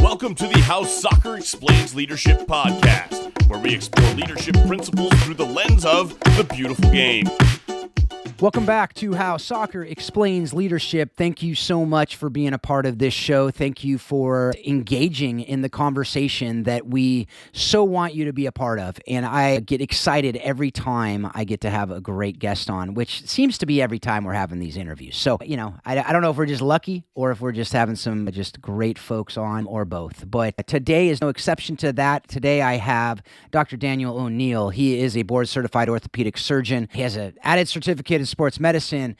Welcome to the How Soccer Explains Leadership podcast, where we explore leadership principles through the lens of the beautiful game. Welcome back to How Soccer Explains Leadership. Thank you so much for being a part of this show. Thank you for engaging in the conversation that we so want you to be a part of. And I get excited every time I get to have a great guest on, which seems to be every time we're having these interviews. So, I don't know if we're just lucky or if we're just having some just great folks on or both. But today is no exception to that. Today I have Dr. Daniel O'Neill. He is a board-certified orthopedic surgeon. He has an added certificate in sports medicine,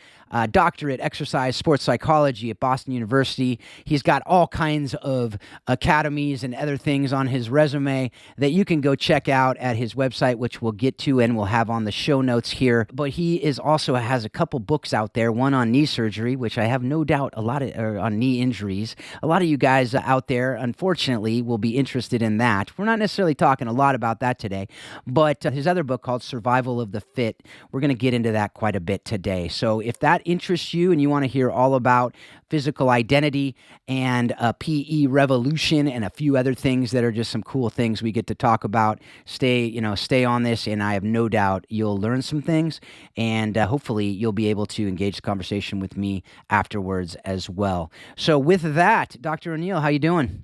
doctorate, exercise, sports psychology at Boston University. He's got all kinds of academies and other things on his resume that you can go check out at his website, which we'll get to and we'll have on the show notes here. But he also has a couple books out there, one on knee surgery, which I have no doubt on knee injuries. A lot of you guys out there, unfortunately, will be interested in that. We're not necessarily talking a lot about that today, but his other book called Survival of the Fit, we're going to get into that quite a bit today. So if that interests you and you want to hear all about physical identity and PE revolution and a few other things that are just some cool things we get to talk about, stay on this, and I have no doubt you'll learn some things, and hopefully you'll be able to engage the conversation with me afterwards as well. So with that, Dr. O'Neill, how you doing?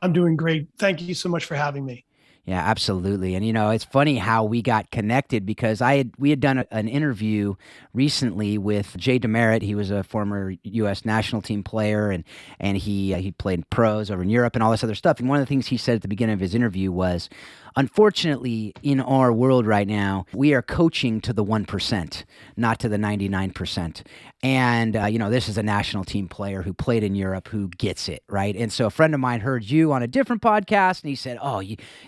I'm doing great. Thank you so much for having me. Yeah, absolutely. And, it's funny how we got connected because we had done an interview recently with Jay Demerit. He was a former U.S. national team player, and he played pros over in Europe and all this other stuff. And one of the things he said at the beginning of his interview was, unfortunately, in our world right now, we are coaching to the 1%, not to the 99%. And, this is a national team player who played in Europe who gets it, right? And so a friend of mine heard you on a different podcast, and he said,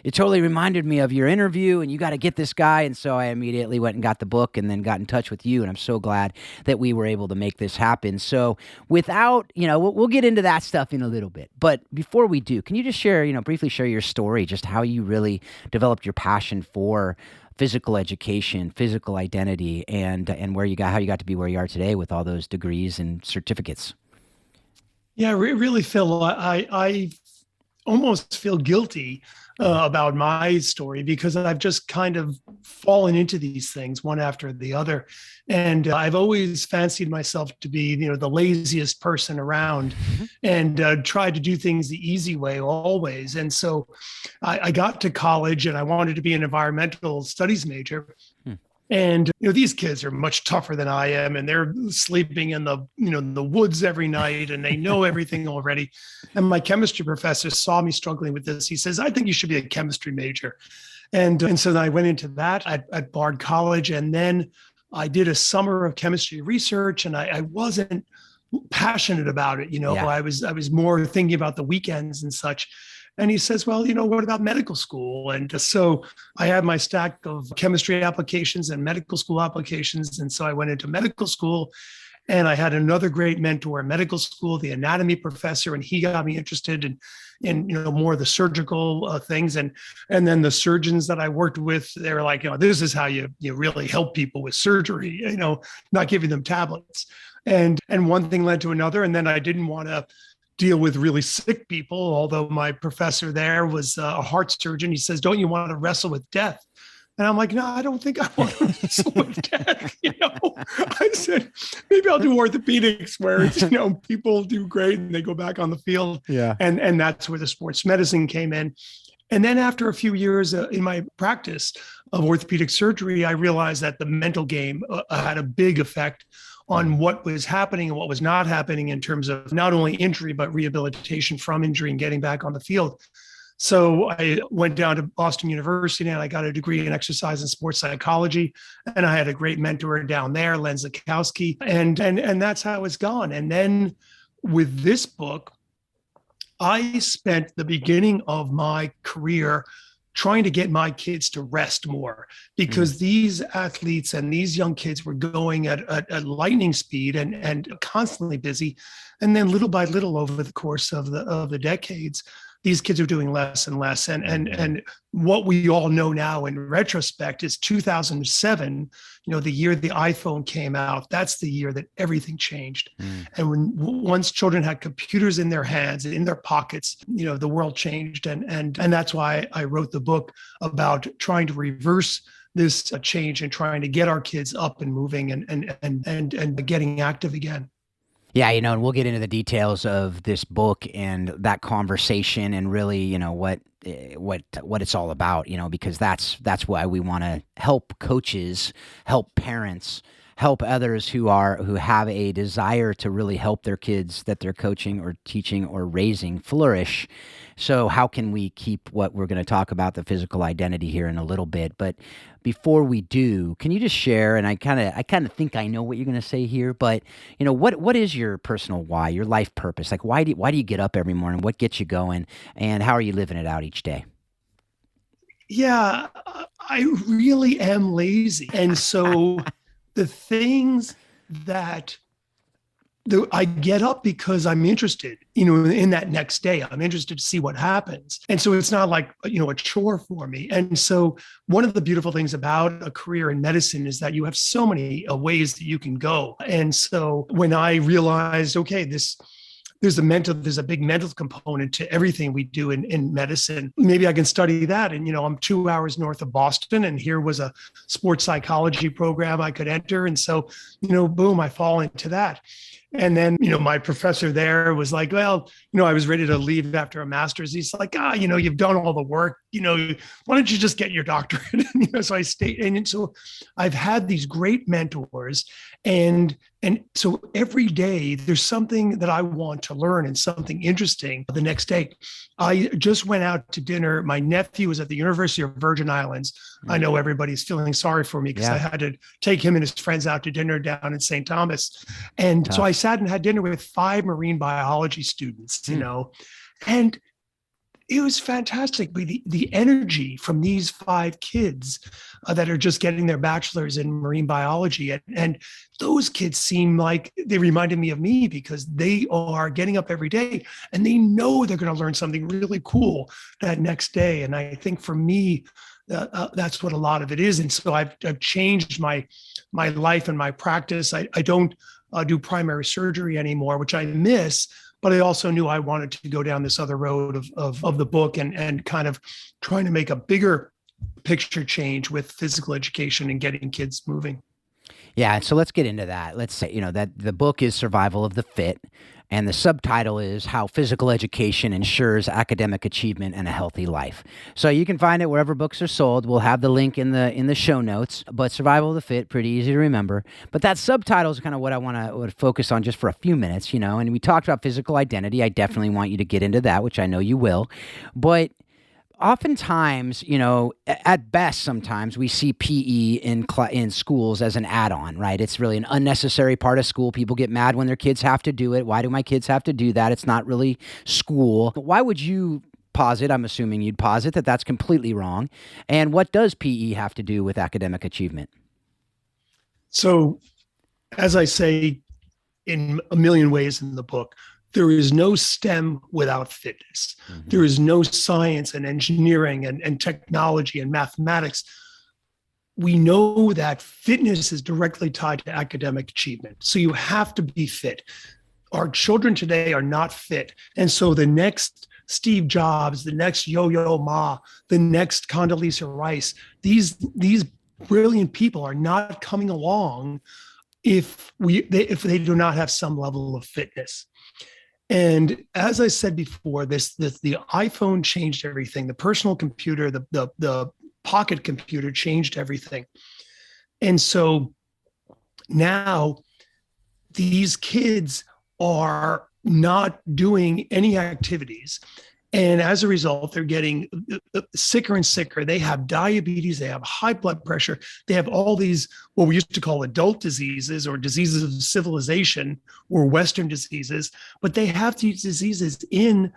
it totally reminded me of your interview, and you got to get this guy. And so I immediately went and got the book and then got in touch with you, and I'm so glad that we were able to make this happen. So without, we'll get into that stuff in a little bit. But before we do, can you just briefly share your story, just how you really developed your passion for physical education, physical identity, and how you got to be where you are today with all those degrees and certificates? Yeah, really, Phil, I almost feel guilty about my story because I've just kind of fallen into these things one after the other. And I've always fancied myself to be, the laziest person around and tried to do things the easy way always. And so I got to college and I wanted to be an environmental studies major. And, these kids are much tougher than I am, and they're sleeping in the woods every night, and they know everything already. And my chemistry professor saw me struggling with this. He says, I think you should be a chemistry major. And so then I went into that at Bard College, and then I did a summer of chemistry research, and I wasn't passionate about it. Yeah. I was more thinking about the weekends and such. And he says, well, what about medical school? And so I had my stack of chemistry applications and medical school applications. And so I went into medical school, and I had another great mentor in medical school, the anatomy professor, and he got me interested in more of the surgical things. And then the surgeons that I worked with, they were like, this is how you really help people with surgery, not giving them tablets. And one thing led to another. And then I didn't want to deal with really sick people, although my professor there was a heart surgeon. He says, don't you want to wrestle with death? And I'm like, no, I don't think I want to wrestle with death. I said, maybe I'll do orthopedics where it's, people do great and they go back on the field. Yeah. And that's where the sports medicine came in. And then after a few years in my practice of orthopedic surgery, I realized that the mental game had a big effect on what was happening and what was not happening in terms of not only injury, but rehabilitation from injury and getting back on the field. So I went down to Boston University and I got a degree in exercise and sports psychology. And I had a great mentor down there, Len Zakowski. And that's how it's gone. And then with this book, I spent the beginning of my career trying to get my kids to rest more because these athletes and these young kids were going at lightning speed and constantly busy. And then little by little over the course of the decades, these kids are doing less and less. And what we all know now in retrospect is 2007, the year the iPhone came out, that's the year that everything changed. And once children had computers in their hands, in their pockets, the world changed. And that's why I wrote the book about trying to reverse this change and trying to get our kids up and moving and getting active again. Yeah, and we'll get into the details of this book and that conversation and really, what it's all about, because that's why we want to help coaches, help parents, help others who have a desire to really help their kids that they're coaching or teaching or raising flourish. So how can we keep what we're going to talk about, the physical identity, here in a little bit? But before we do, can you just share, and I kind of think I know what you're going to say here, but what is your personal why, your life purpose? Like why do you get up every morning? What gets you going, and how are you living it out each day? Yeah, I really am lazy. And so the things that I get up because I'm interested, in that next day. I'm interested to see what happens. And so it's not like, a chore for me. And so one of the beautiful things about a career in medicine is that you have so many ways that you can go. And so when I realized, okay, there's a big mental component to everything we do in medicine. Maybe I can study that. And, I'm 2 hours north of Boston, and here was a sports psychology program I could enter. And so, boom, I fall into that. And then, my professor there was like, well, I was ready to leave after a master's. He's like, you've done all the work, why don't you just get your doctorate? So I stayed. And so I've had these great mentors. And so every day there's something that I want to learn and something interesting the next day. I just went out to dinner. My nephew was at the University of Virgin Islands. I know everybody's feeling sorry for me because I had to take him and his friends out to dinner down in St. Thomas. And so I sat and had dinner with 5 marine biology students, and it was fantastic. The energy from these 5 kids that are just getting their bachelor's in marine biology. And those kids seem like they reminded me of me because they are getting up every day and they know they're going to learn something really cool that next day. And I think for me, that's what a lot of it is. And so I've changed my life and my practice. I don't do primary surgery anymore, which I miss. But I also knew I wanted to go down this other road of the book and kind of trying to make a bigger picture change with physical education and getting kids moving. Yeah, so let's get into that. Let's say, that the book is Survival of the Fit, and the subtitle is How Physical Education Ensures Academic Achievement and a Healthy Life. So you can find it wherever books are sold. We'll have the link in the show notes, but Survival of the Fit, pretty easy to remember. But that subtitle is kind of what I want to focus on just for a few minutes, and we talked about physical identity. I definitely want you to get into that, which I know you will. But oftentimes, at best, sometimes we see PE in schools as an add-on, right? It's really an unnecessary part of school. People get mad when their kids have to do it. Why do my kids have to do that? It's not really school. Why would you posit, I'm assuming you'd posit, that that's completely wrong? And what does PE have to do with academic achievement? So, as I say in a million ways in the book, there is no STEM without fitness. Mm-hmm. There is no science and engineering and technology and mathematics. We know that fitness is directly tied to academic achievement. So you have to be fit. Our children today are not fit. And so the next Steve Jobs, the next Yo-Yo Ma, the next Condoleezza Rice, these brilliant people are not coming along if they do not have some level of fitness. And as I said before, the iPhone changed everything. The personal computer, the pocket computer changed everything. And so now these kids are not doing any activities. And as a result, they're getting sicker and sicker. They have diabetes, they have high blood pressure, they have all these, what we used to call adult diseases or diseases of civilization or Western diseases, but they have these diseases in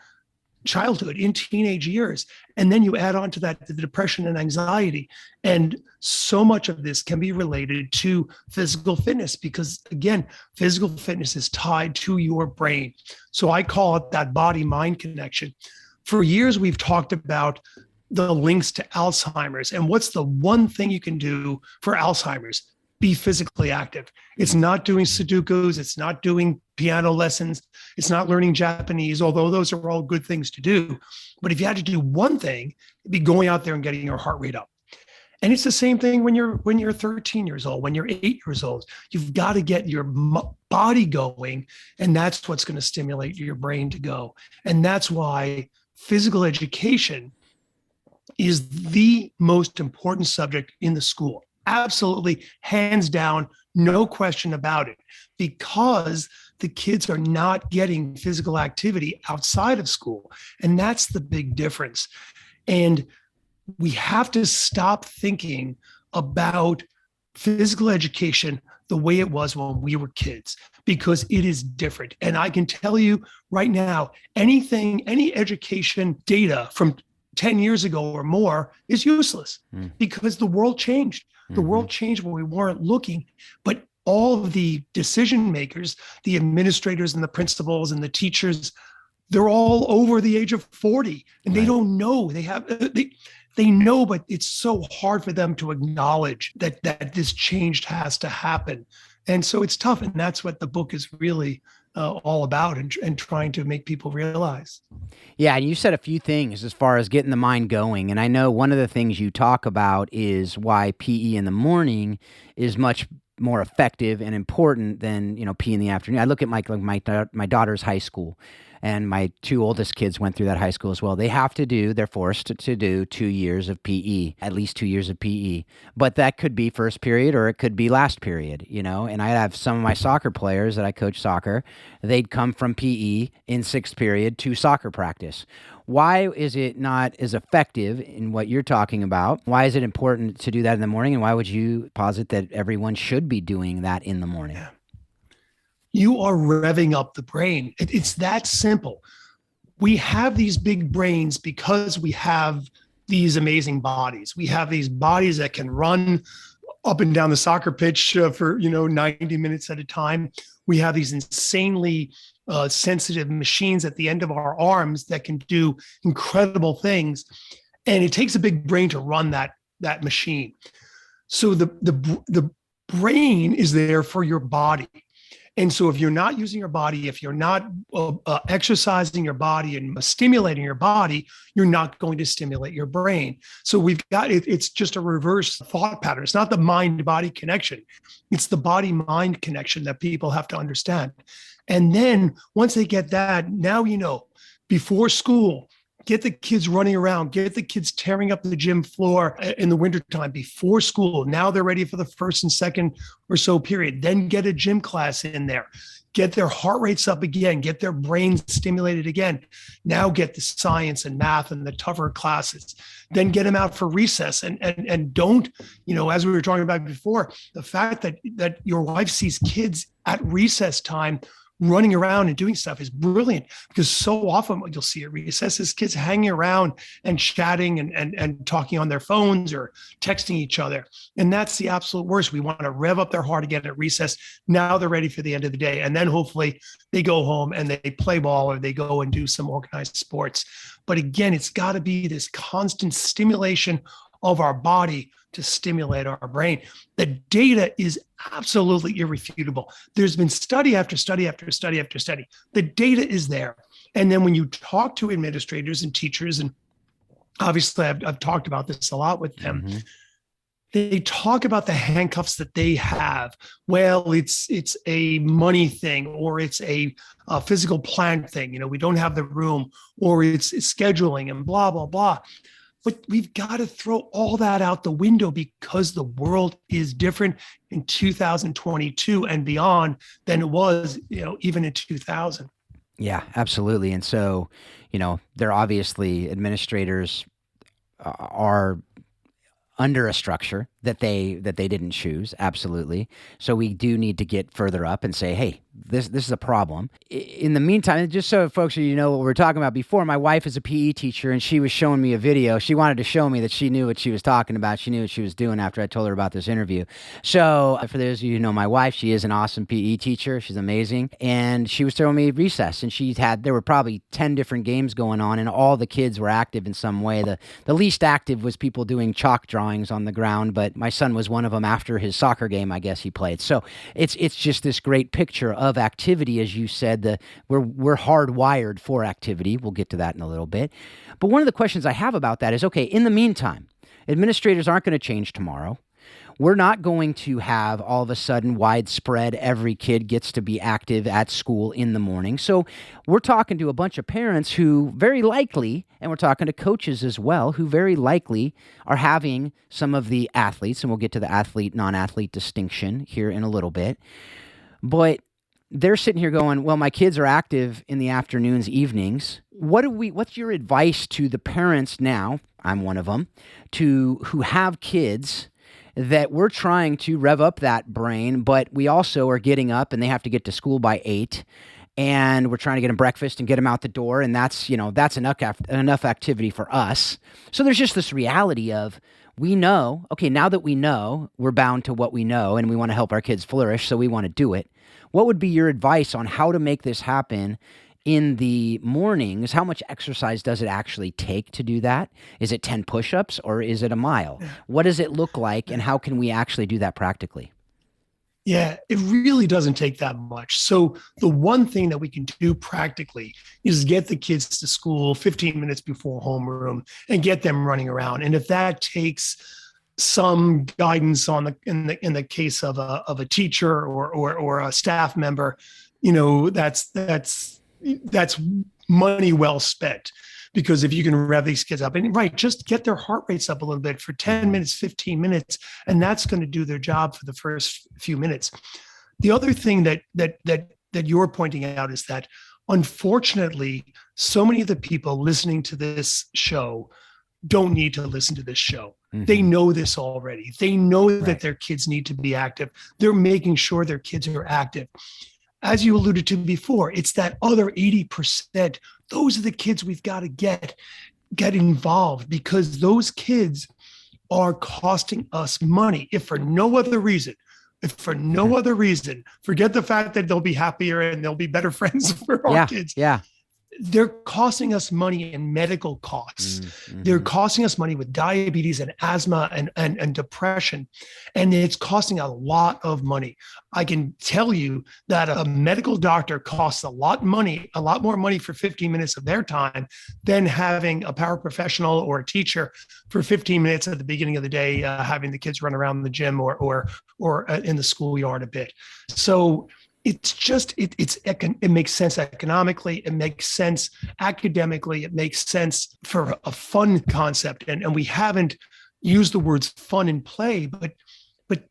childhood, in teenage years. And then you add on to that the depression and anxiety. And so much of this can be related to physical fitness because, again, physical fitness is tied to your brain. So I call it that body-mind connection. For years, we've talked about the links to Alzheimer's. And what's the one thing you can do for Alzheimer's? Be physically active. It's not doing Sudokus. It's not doing piano lessons. It's not learning Japanese, although those are all good things to do. But if you had to do one thing, it'd be going out there and getting your heart rate up. And it's the same thing when you're 13 years old, when you're 8 years old. You've got to get your body going, and that's what's going to stimulate your brain to go. And that's why physical education is the most important subject in the school. Absolutely, hands down, no question about it, because the kids are not getting physical activity outside of school. And that's the big difference. And we have to stop thinking about physical education the way it was when we were kids, because it is different. And I can tell you right now, any education data from 10 years ago or more is useless because the world changed. The world changed when we weren't looking, but all of the decision makers, the administrators and the principals and the teachers, they're all over the age of 40 and they don't know. They know, but it's so hard for them to acknowledge that this change has to happen. And so it's tough. And that's what the book is really all about, and trying to make people realize. Yeah, and you said a few things as far as getting the mind going. And I know one of the things you talk about is why PE in the morning is much more effective and important than, PE in the afternoon. I look at my daughter's high school, and my two oldest kids went through that high school as well. They're forced to do 2 years of PE, at least 2 years of PE. But that could be first period or it could be last period, And I have some of my soccer players that I coach soccer, they'd come from PE in sixth period to soccer practice. Why is it not as effective in what you're talking about? Why is it important to do that in the morning? And why would you posit that everyone should be doing that in the morning? Yeah. You are revving up the brain. It's that simple. We have these big brains because we have these amazing bodies. We have these bodies that can run up and down the soccer pitch for 90 minutes at a time. We have these insanely sensitive machines at the end of our arms that can do incredible things. And it takes a big brain to run that machine. So the brain is there for your body. And so if you're not using your body, if you're not exercising your body and stimulating your body, you're not going to stimulate your brain. So we've got it's just a reverse thought pattern. It's not the mind-body connection. It's the body-mind connection that people have to understand. And then once they get that, now before school, get the kids running around, get the kids tearing up the gym floor in the wintertime before school. Now they're ready for the first and second or so period. Then get a gym class in there, get their heart rates up again, get their brains stimulated again. Now get the science and math and the tougher classes. Then get them out for recess and don't, as we were talking about before, the fact that your wife sees kids at recess time running around and doing stuff is brilliant, because so often what you'll see at recess is kids hanging around and chatting and talking on their phones or texting each other. And that's the absolute worst. We want to rev up their heart again at recess. Now they're ready for the end of the day. And then hopefully they go home and they play ball or they go and do some organized sports. But again, it's got to be this constant stimulation of our body to stimulate our brain. The data is absolutely irrefutable. There's been study after study after study after study. The data is there. And then when you talk to administrators and teachers, and obviously I've talked about this a lot with them, they talk about the handcuffs that they have. Well, it's a money thing, or it's a physical plan thing. We don't have the room, or it's scheduling and blah, blah, blah. But we've got to throw all that out the window, because the world is different in 2022 and beyond than it was, even in 2000. Yeah, absolutely. And so, they're obviously, administrators are under a structure that they didn't choose. Absolutely. So we do need to get further up and say, hey, this is a problem. In the meantime, just so folks, you know what we were talking about before, my wife is a PE teacher, and she was showing me a video. She wanted to show me that she knew what she was talking about. She knew what she was doing after I told her about this interview. So for those of you who know my wife, she is an awesome PE teacher. She's amazing. And she was throwing me recess, and there were probably 10 different games going on, and all the kids were active in some way. The least active was people doing chalk drawings on the ground, but my son was one of them after his soccer game, I guess he played. So it's just this great picture of activity, as you said. We're hardwired for activity. We'll get to that in a little bit. But one of the questions I have about that is, okay, in the meantime, administrators aren't going to change tomorrow. We're not going to have all of a sudden widespread every kid gets to be active at school in the morning. So we're talking to a bunch of parents who very likely, and we're talking to coaches as well, who very likely are having some of the athletes, and we'll get to the athlete, non-athlete distinction here in a little bit. But they're sitting here going, well, my kids are active in the afternoons, evenings. What's your advice to the parents now? I'm one of them, who have kids that we're trying to rev up that brain, but we also are getting up and they have to get to school by 8, and we're trying to get them breakfast and get them out the door. And that's enough activity for us. So there's just this reality of, we know, okay, now that we know, we're bound to what we know, and we want to help our kids flourish, so we want to do it. What would be your advice on how to make this happen in the mornings? How much exercise does it actually take to do that? Is it 10 push-ups or is it a mile? What does it look like, and how can we actually do that practically? Yeah, it really doesn't take that much. So the one thing that we can do practically is get the kids to school 15 minutes before homeroom and get them running around. And if that takes some guidance in the case of a teacher or a staff member, that's money well spent. Because if you can rev these kids up, and just get their heart rates up a little bit for 10 minutes, 15 minutes, and that's going to do their job for the first few minutes. The other thing that you're pointing out is that, unfortunately, so many of the people listening to this show don't need to listen to this show. Mm-hmm. They know this already. They know that their kids need to be active. They're making sure their kids are active. As you alluded to before, it's that other 80%. Those are the kids we've got to get involved, because those kids are costing us money. If for no other reason, forget the fact that they'll be happier and they'll be better friends for our kids. Yeah. They're costing us money in medical costs. Mm-hmm. They're costing us money with diabetes and asthma and depression. And it's costing a lot of money. I can tell you that a medical doctor costs a lot more money for 15 minutes of their time than having a paraprofessional or a teacher for 15 minutes at the beginning of the day, having the kids run around the gym or in the schoolyard a bit. So it makes sense economically. It makes sense academically. It makes sense for a fun concept. And we haven't used the words fun and play, but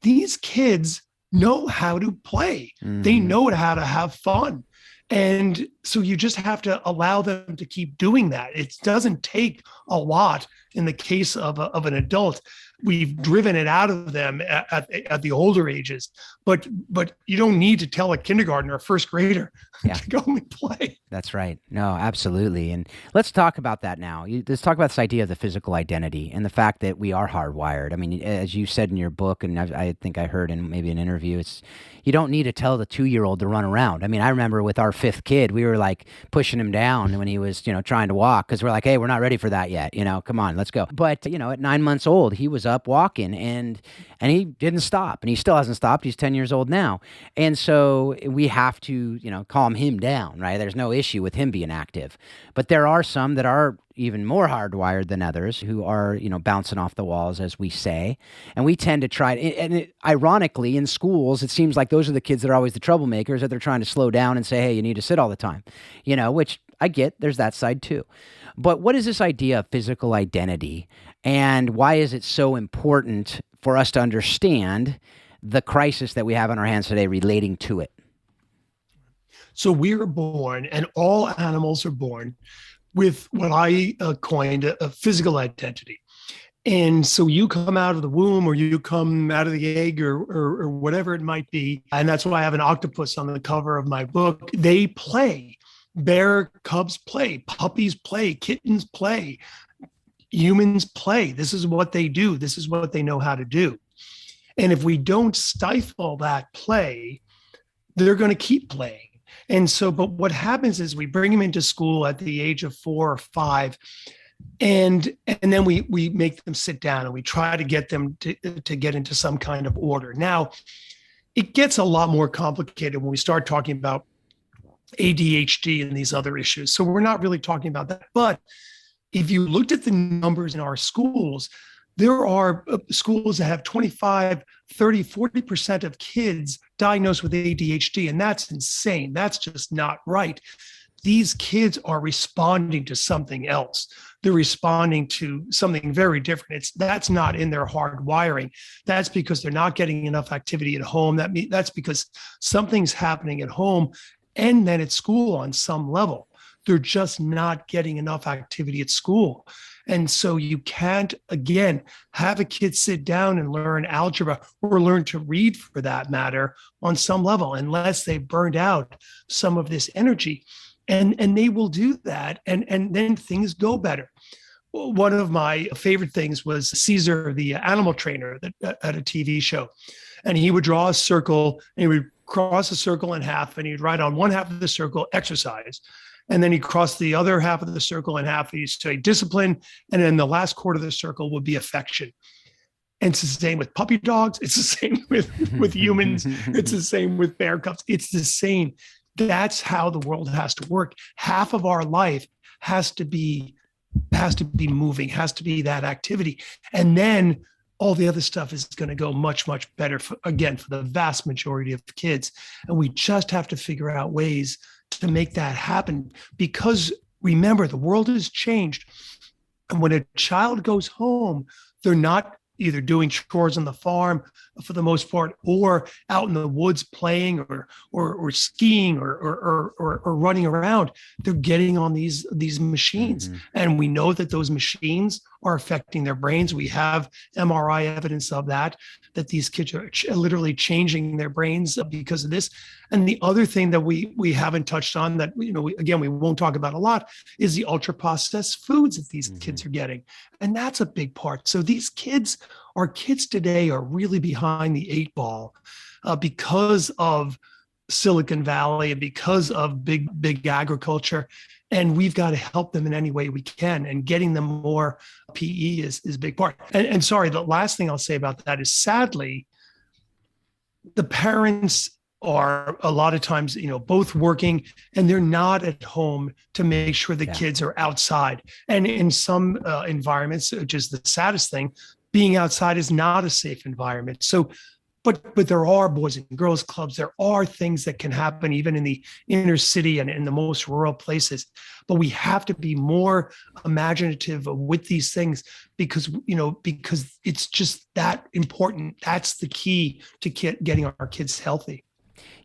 these kids know how to play. Mm-hmm. They know how to have fun. And so you just have to allow them to keep doing that. It doesn't take a lot in the case of an adult. We've driven it out of them at the older ages, but you don't need to tell a kindergartner or first grader to go and play. That's right. No, absolutely. And let's talk about that now. Let's talk about this idea of the physical identity and the fact that we are hardwired. I mean, as you said in your book, and I think I heard in maybe an interview, you don't need to tell the 2-year-old to run around. I mean, I remember with our 5th kid, we were like pushing him down when he was, trying to walk, because we're like, hey, we're not ready for that yet. Come on, let's go. But, at 9 months old, he was up walking and he didn't stop, and he still hasn't stopped. He's 10 years old now. And so we have to, calm him down, right? There's no issue with him being active, but there are some that are even more hardwired than others who are, bouncing off the walls, as we say. And we tend to try, and ironically, in schools, it seems like those are the kids that are always the troublemakers, that they're trying to slow down and say, hey, you need to sit all the time, which I get, there's that side too. But what is this idea of physical identity, and why is it so important for us to understand the crisis that we have on our hands today relating to it? So we are born, and all animals are born, with what I coined a physical identity. And so you come out of the womb, or you come out of the egg, or whatever it might be. And that's why I have an octopus on the cover of my book. They play. Bear cubs play. Puppies play. Kittens play. Humans play. This is what they do. This is what they know how to do. And if we don't stifle that play, they're going to keep playing. And so, but what happens is we bring them into school at the age of 4 or 5. And then we make them sit down, and we try to get them to get into some kind of order. Now, it gets a lot more complicated when we start talking about ADHD and these other issues. So we're not really talking about that. But if you looked at the numbers in our schools, there are schools that have 25, 30, 40% of kids diagnosed with ADHD, and that's insane. That's just not right. These kids are responding to something else. They're responding to something very different. That's not in their hard wiring. That's because they're not getting enough activity at home. That's because something's happening at home and then at school on some level. They're just not getting enough activity at school. And so you can't, again, have a kid sit down and learn algebra or learn to read, for that matter, on some level, unless they've burned out some of this energy. And they will do that, and then things go better. One of my favorite things was Caesar, the animal trainer that at a TV show. And he would draw a circle, and he would cross a circle in half, and he'd write on one half of the circle, exercise. And then he'd cross the other half of the circle in half, and he'd say discipline. And then the last quarter of the circle would be affection. And it's the same with puppy dogs. It's the same with humans. It's the same with bear cubs. It's the same. That's how the world has to work. Half of our life has to be moving, has to be that activity. And then all the other stuff is going to go much, much better, for the vast majority of kids. And we just have to figure out ways to make that happen, because remember, the world has changed. And when a child goes home, they're not either doing chores on the farm for the most part, or out in the woods playing, or skiing, or running around. They're getting on these machines. Mm-hmm. And we know that those machines are affecting their brains. We have MRI evidence of that these kids are literally changing their brains because of this. And the other thing that we haven't touched on that, we won't talk about a lot, is the ultra processed foods that these kids are getting. And that's a big part. So our kids today are really behind the 8 ball because of Silicon Valley and because of big agriculture. And we've got to help them in any way we can. And getting them more PE is a big part. And sorry, the last thing I'll say about that is, sadly, the parents are a lot of times, both working, and they're not at home to make sure the kids are outside. And in some environments, which is the saddest thing, being outside is not a safe environment. So, but there are boys and girls clubs. There are things that can happen even in the inner city and in the most rural places. But we have to be more imaginative with these things, because it's just that important. That's the key to getting our kids healthy.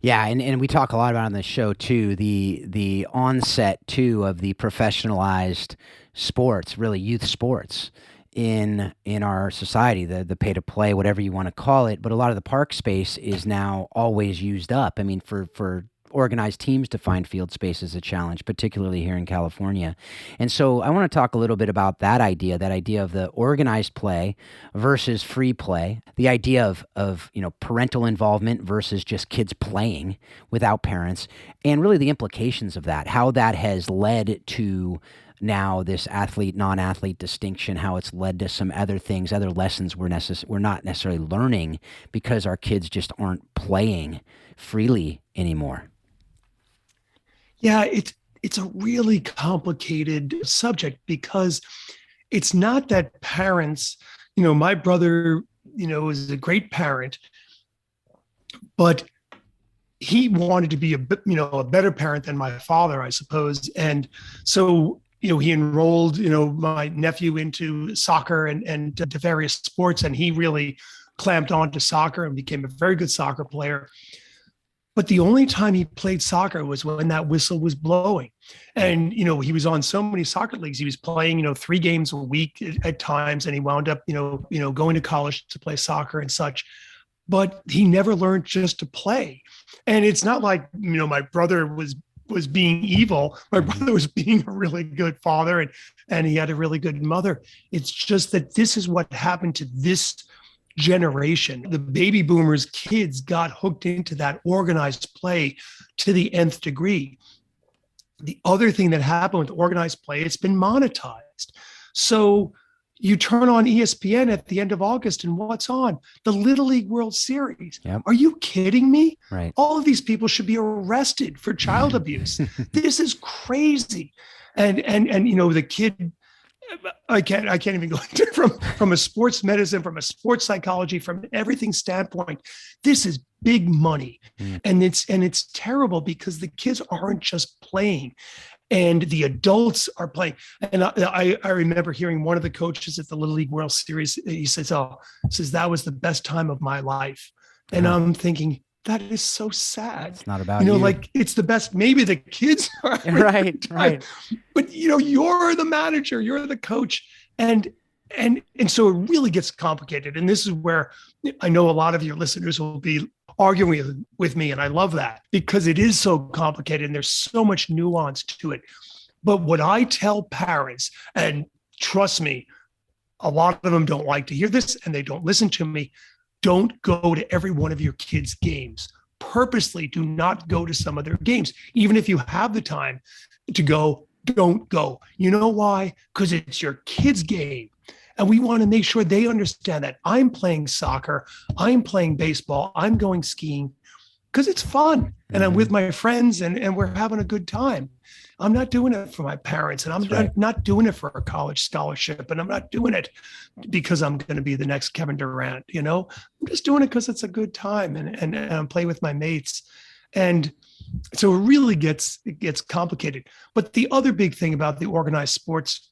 Yeah, and we talk a lot about on the show too, the onset too of the professionalized sports, really youth sports in our society, the pay to play, whatever you want to call it. But a lot of the park space is now always used up. I mean, for organized teams to find field space is a challenge, particularly here in California. And so I want to talk a little bit about that idea of the organized play versus free play, the idea of parental involvement versus just kids playing without parents, and really the implications of that, how that has led to now this athlete, non-athlete distinction, how it's led to some other things, other lessons we're not necessarily learning because our kids just aren't playing freely anymore. Yeah, it's a really complicated subject, because it's not that parents, my brother, is a great parent, but he wanted to be a better parent than my father, I suppose. And so, he enrolled, my nephew into soccer and to various sports, and he really clamped on to soccer and became a very good soccer player. But the only time he played soccer was when that whistle was blowing. And, he was on so many soccer leagues. He was playing, 3 games a week at times. And he wound up, going to college to play soccer and such. But he never learned just to play. And it's not like, my brother was being evil. My brother was being a really good father, and he had a really good mother. It's just that this is what happened to this generation. The baby boomers kids got hooked into that organized play to the nth degree. The other thing that happened with organized play, it's been monetized. So you turn on ESPN at the end of August, and what's on? The Little League World Series. Yep. Are you kidding me? Right. All of these people should be arrested for child abuse. This is crazy. And the kid, I can't even go into from a sports medicine, from a sports psychology, from everything standpoint. This is big money, and it's terrible because the kids aren't just playing, and the adults are playing. And I remember hearing one of the coaches at the Little League World Series. He says, that was the best time of my life, and I'm thinking, that is so sad. It's not about you. Like it's the best. Maybe the kids are right. But you're the manager, you're the coach, and so it really gets complicated. And this is where I know a lot of your listeners will be arguing with me, and I love that because it is so complicated and there's so much nuance to it. But what I tell parents, and trust me, a lot of them don't like to hear this and they don't listen to me. Don't go to every one of your kids' games. Purposely do not go to some of their games. Even if you have the time to go, don't go. You know why? Because it's your kid's game. And we want to make sure they understand that I'm playing soccer, I'm playing baseball, I'm going skiing because it's fun. And I'm with my friends and we're having a good time. I'm not doing it for my parents, and I'm not doing it for a college scholarship, and I'm not doing it because I'm going to be the next Kevin Durant. I'm just doing it because it's a good time and I'm playing with my mates. And so it really gets complicated. But the other big thing about the organized sports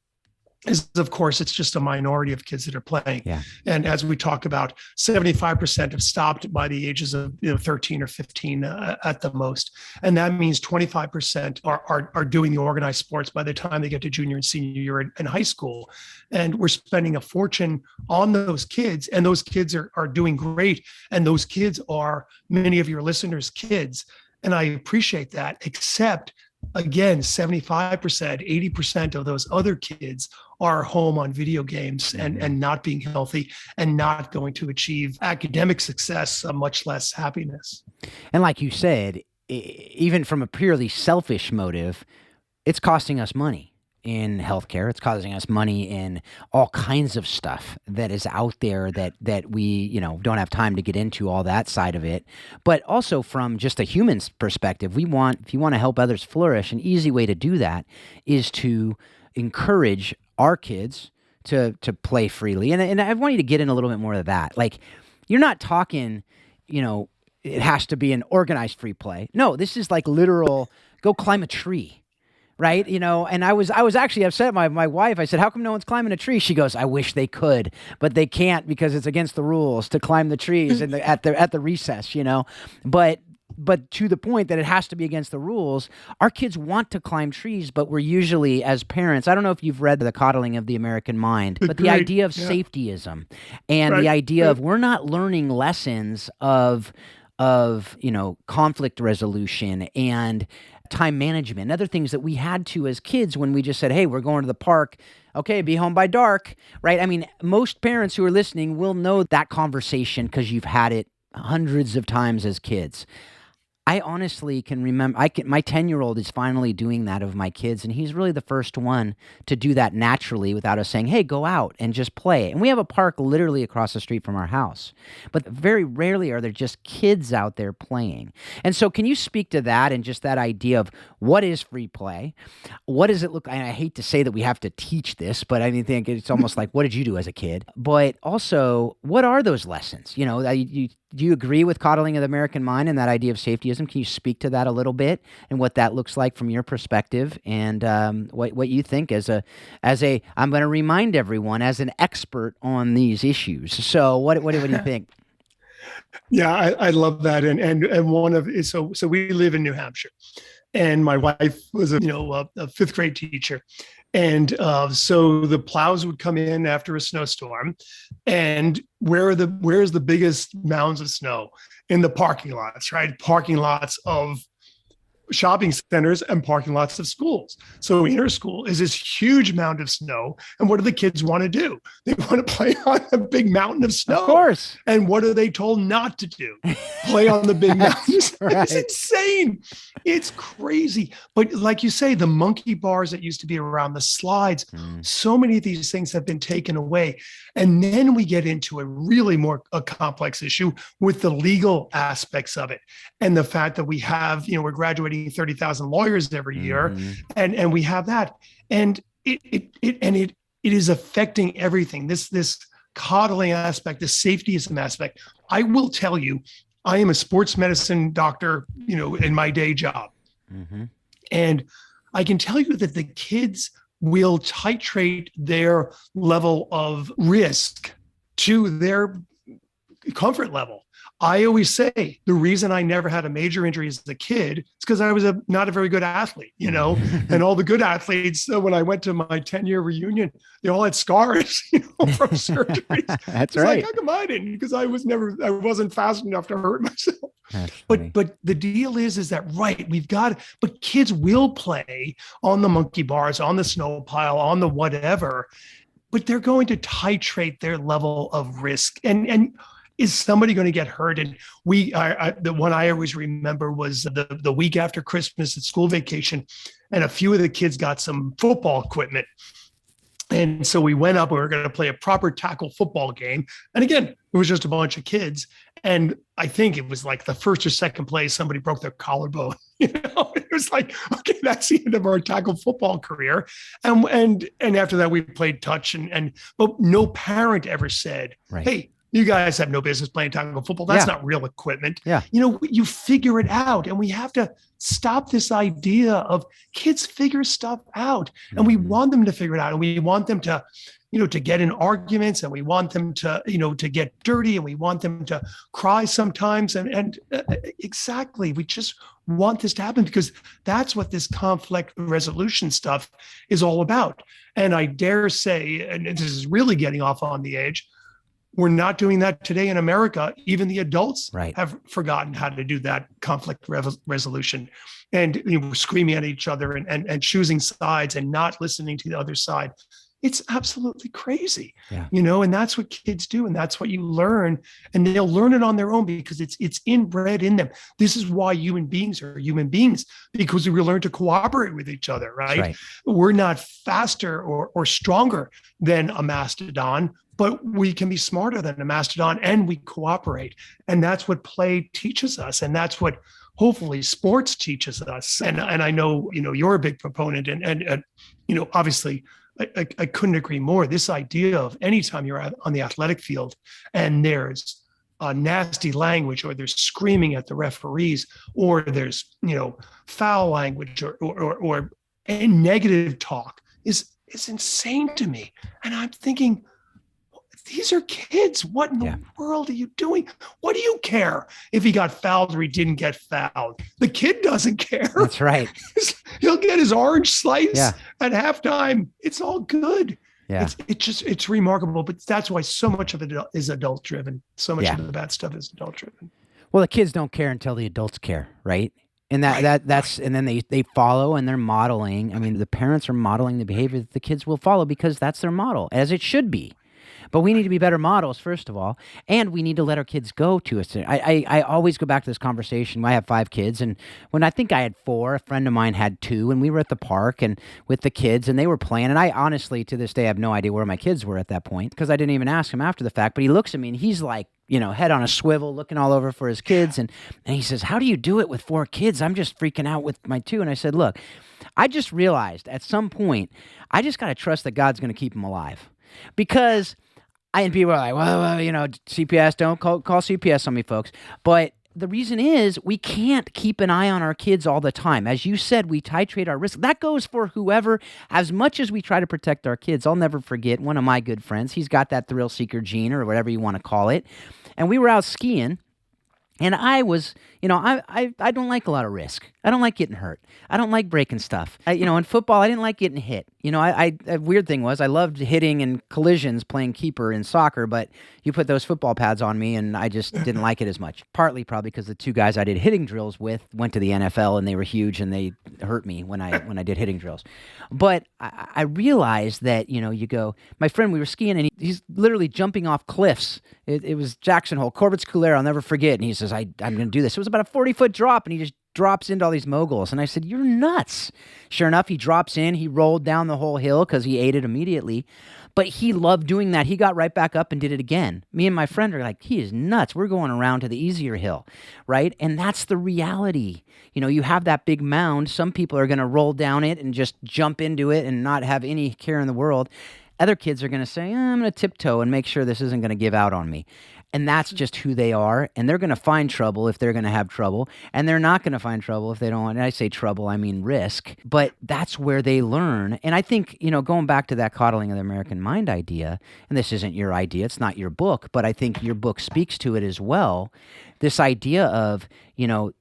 is, of course, it's just a minority of kids that are playing. Yeah. And as we talk about, 75% have stopped by the ages of 13 or 15 at the most. And that means 25% are doing the organized sports by the time they get to junior and senior year in high school. And we're spending a fortune on those kids, and those kids are doing great. And those kids are many of your listeners' kids. And I appreciate that, except again, 75%, 80% of those other kids are home on video games and not being healthy and not going to achieve academic success, much less happiness. And like you said, even from a purely selfish motive, it's costing us money in healthcare. It's costing us money in all kinds of stuff that is out there that we, don't have time to get into all that side of it. But also from just a human's perspective, if you want to help others flourish, an easy way to do that is to encourage our kids to play freely. And I want you to get in a little bit more of that. Like, you're not talking, it has to be an organized free play. No, this is like literal, go climb a tree. Right. And I was actually upset at my wife. I said, how come no one's climbing a tree? She goes, I wish they could, but they can't because it's against the rules to climb the trees at the recess, But to the point that it has to be against the rules, our kids want to climb trees, but we're usually, as parents, I don't know if you've read The Coddling of the American Mind, but the idea of safetyism and the idea of we're not learning lessons of conflict resolution and time management and other things that we had to as kids when we just said, hey, we're going to the park. Okay, be home by dark, right? I mean, most parents who are listening will know that conversation because you've had it hundreds of times as kids. I honestly can remember, my 10-year-old is finally doing that of my kids, and he's really the first one to do that naturally without us saying, hey, go out and just play. And we have a park literally across the street from our house. But very rarely are there just kids out there playing. And so can you speak to that and just that idea of what is free play? What does it look like? And I hate to say that we have to teach this, but I think it's almost like, what did you do as a kid? But also, what are those lessons? Do you agree with Coddling of the American Mind and that idea of safetyism? Can you speak to that a little bit and what that looks like from your perspective and what you think as a I'm going to remind everyone as an expert on these issues. So what do you think? Yeah, I love that. And one of so we live in New Hampshire, and my wife was a fifth grade teacher, and so the plows would come in after a snowstorm, and where's the biggest mounds of snow? In the parking lots, right? Parking lots of shopping centers and parking lots of schools. So inner school is this huge mound of snow. And what do the kids want to do? They want to play on a big mountain of snow. Of course. And what are they told not to do? Play on the big mountains. Right. It's insane. It's crazy. But like you say, the monkey bars that used to be around, the slides, so many of these things have been taken away. And then we get into a really a complex issue with the legal aspects of it. And the fact that we have, we're graduating 30,000 lawyers every year, and we have that, and it is affecting everything. This coddling aspect, this safetyism aspect. I will tell you, I am a sports medicine doctor, in my day job, and I can tell you that the kids will titrate their level of risk to their comfort level. I always say the reason I never had a major injury as a kid is because I was not a very good athlete, and all the good athletes, when I went to my 10-year reunion, they all had scars, from surgeries. That's it's right. Like, how come I didn't? Because I wasn't fast enough to hurt myself. But the deal is that, right, but kids will play on the monkey bars, on the snow pile, on the whatever, but they're going to titrate their level of risk. And is somebody going to get hurt? And the one I always remember was the week after Christmas at school vacation, and a few of the kids got some football equipment. And so we went up and we were going to play a proper tackle football game. And again, it was just a bunch of kids. And I think it was like the first or second play, somebody broke their collarbone. It was like, okay, that's the end of our tackle football career. And after that, we played touch, but no parent ever said, right, hey, you guys have no business playing tackle football. That's not real equipment. Yeah. You figure it out, and we have to stop this idea of kids figure stuff out, and we want them to figure it out, and we want them to, to get in arguments, and we want them to, to get dirty, and we want them to cry sometimes. And exactly, we just want this to happen because that's what this conflict resolution stuff is all about. And I dare say, and this is really getting off on the edge, we're not doing that today in America. Even the adults have forgotten how to do that conflict resolution, and screaming at each other and choosing sides and not listening to the other side. It's absolutely crazy, and that's what kids do. And that's what you learn, and they'll learn it on their own because it's inbred in them. This is why human beings are human beings, because we learn to cooperate with each other, right? We're not faster or stronger than a mastodon, but we can be smarter than a mastodon, and we cooperate. And that's what play teaches us. And that's what hopefully sports teaches us. And I know, you're a big proponent, and obviously I couldn't agree more. This idea of anytime you're on the athletic field and there's nasty language, or there's screaming at the referees, or there's, foul language or negative talk is insane to me. And I'm thinking, these are kids. What in the world are you doing? What do you care if he got fouled or he didn't get fouled? The kid doesn't care. That's right. He'll get his orange slice at halftime. It's all good. Yeah. It's remarkable. But that's why so much of it is adult driven. So much of the bad stuff is adult driven. Well, the kids don't care until the adults care, right? And that's and then they follow, and they're modeling. I mean, the parents are modeling the behavior that the kids will follow because that's their model, as it should be. But we need to be better models, first of all, and we need to let our kids go to us. I always go back to this conversation. I have 5 kids, and when I think I had 4, a friend of mine had 2, and we were at the park and with the kids, and they were playing. And I honestly, to this day, have no idea where my kids were at that point because I didn't even ask him after the fact. But he looks at me, and he's like, head on a swivel, looking all over for his kids. And he says, how do you do it with 4 kids? I'm just freaking out with my 2. And I said, look, I just realized at some point, I just got to trust that God's going to keep them alive. Because and people are like, well, CPS, don't call CPS on me, folks. But the reason is we can't keep an eye on our kids all the time. As you said, we titrate our risk. That goes for whoever, as much as we try to protect our kids. I'll never forget one of my good friends. He's got that thrill seeker gene or whatever you want to call it. And we were out skiing. And I was, I don't like a lot of risk. I don't like getting hurt. I don't like breaking stuff. In football, I didn't like getting hit. A weird thing was I loved hitting and collisions playing keeper in soccer, but you put those football pads on me and I just didn't like it as much. Partly probably because the two guys I did hitting drills with went to the NFL and they were huge and they hurt me when I did hitting drills. But I realized that, you go, my friend, we were skiing and he's literally jumping off cliffs. It was Jackson Hole, Corbett's Couleer, I'll never forget. And he says, I'm going to do this. It was about a 40-foot drop and he just drops into all these moguls. And I said, you're nuts. Sure enough, he drops in. He rolled down the whole hill because he ate it immediately. But he loved doing that. He got right back up and did it again. Me and my friend are like, he is nuts. We're going around to the easier hill, right? And that's the reality. You have that big mound. Some people are going to roll down it and just jump into it and not have any care in the world. Other kids are going to say, I'm going to tiptoe and make sure this isn't going to give out on me. And that's just who they are. And they're going to find trouble if they're going to have trouble. And they're not going to find trouble if they don't. And I say trouble, I mean risk. But that's where they learn. And I think, going back to that coddling of the American mind idea, and this isn't your idea, it's not your book, but I think your book speaks to it as well. This idea of,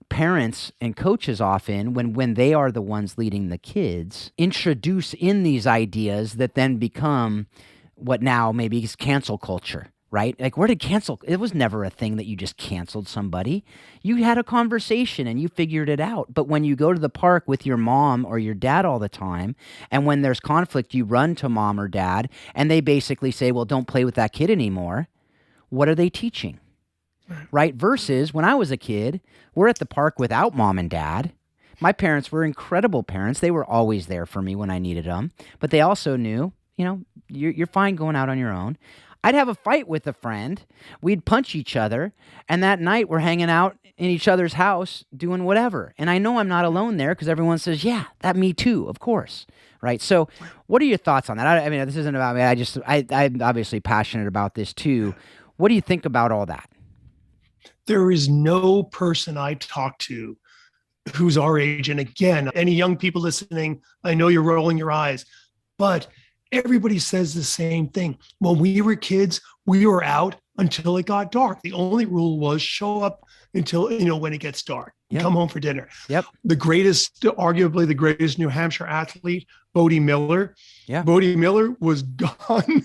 parents and coaches often, when they are the ones leading the kids, introduce in these ideas that then become what now maybe is cancel culture. Right? Like, where did cancel? It was never a thing that you just canceled somebody. You had a conversation and you figured it out. But when you go to the park with your mom or your dad all the time, and when there's conflict, you run to mom or dad, and they basically say, well, don't play with that kid anymore. What are they teaching? Right? Versus when I was a kid, we're at the park without mom and dad. My parents were incredible parents. They were always there for me when I needed them. But they also knew, you're fine going out on your own. I'd have a fight with a friend. We'd punch each other. And that night we're hanging out in each other's house doing whatever. And I know I'm not alone there because everyone says, yeah, that me too, of course. Right. So what are your thoughts on that? I mean, this isn't about me. I'm obviously passionate about this too. What do you think about all that? There is no person I talk to who's our age. And again, any young people listening, I know you're rolling your eyes, but everybody says the same thing. When we were kids, we were out until it got dark. The only rule was show up until, when it gets dark. Yep. Come home for dinner. Yep. Arguably the greatest New Hampshire athlete, Bodie Miller. Yeah. Bodie Miller was gone,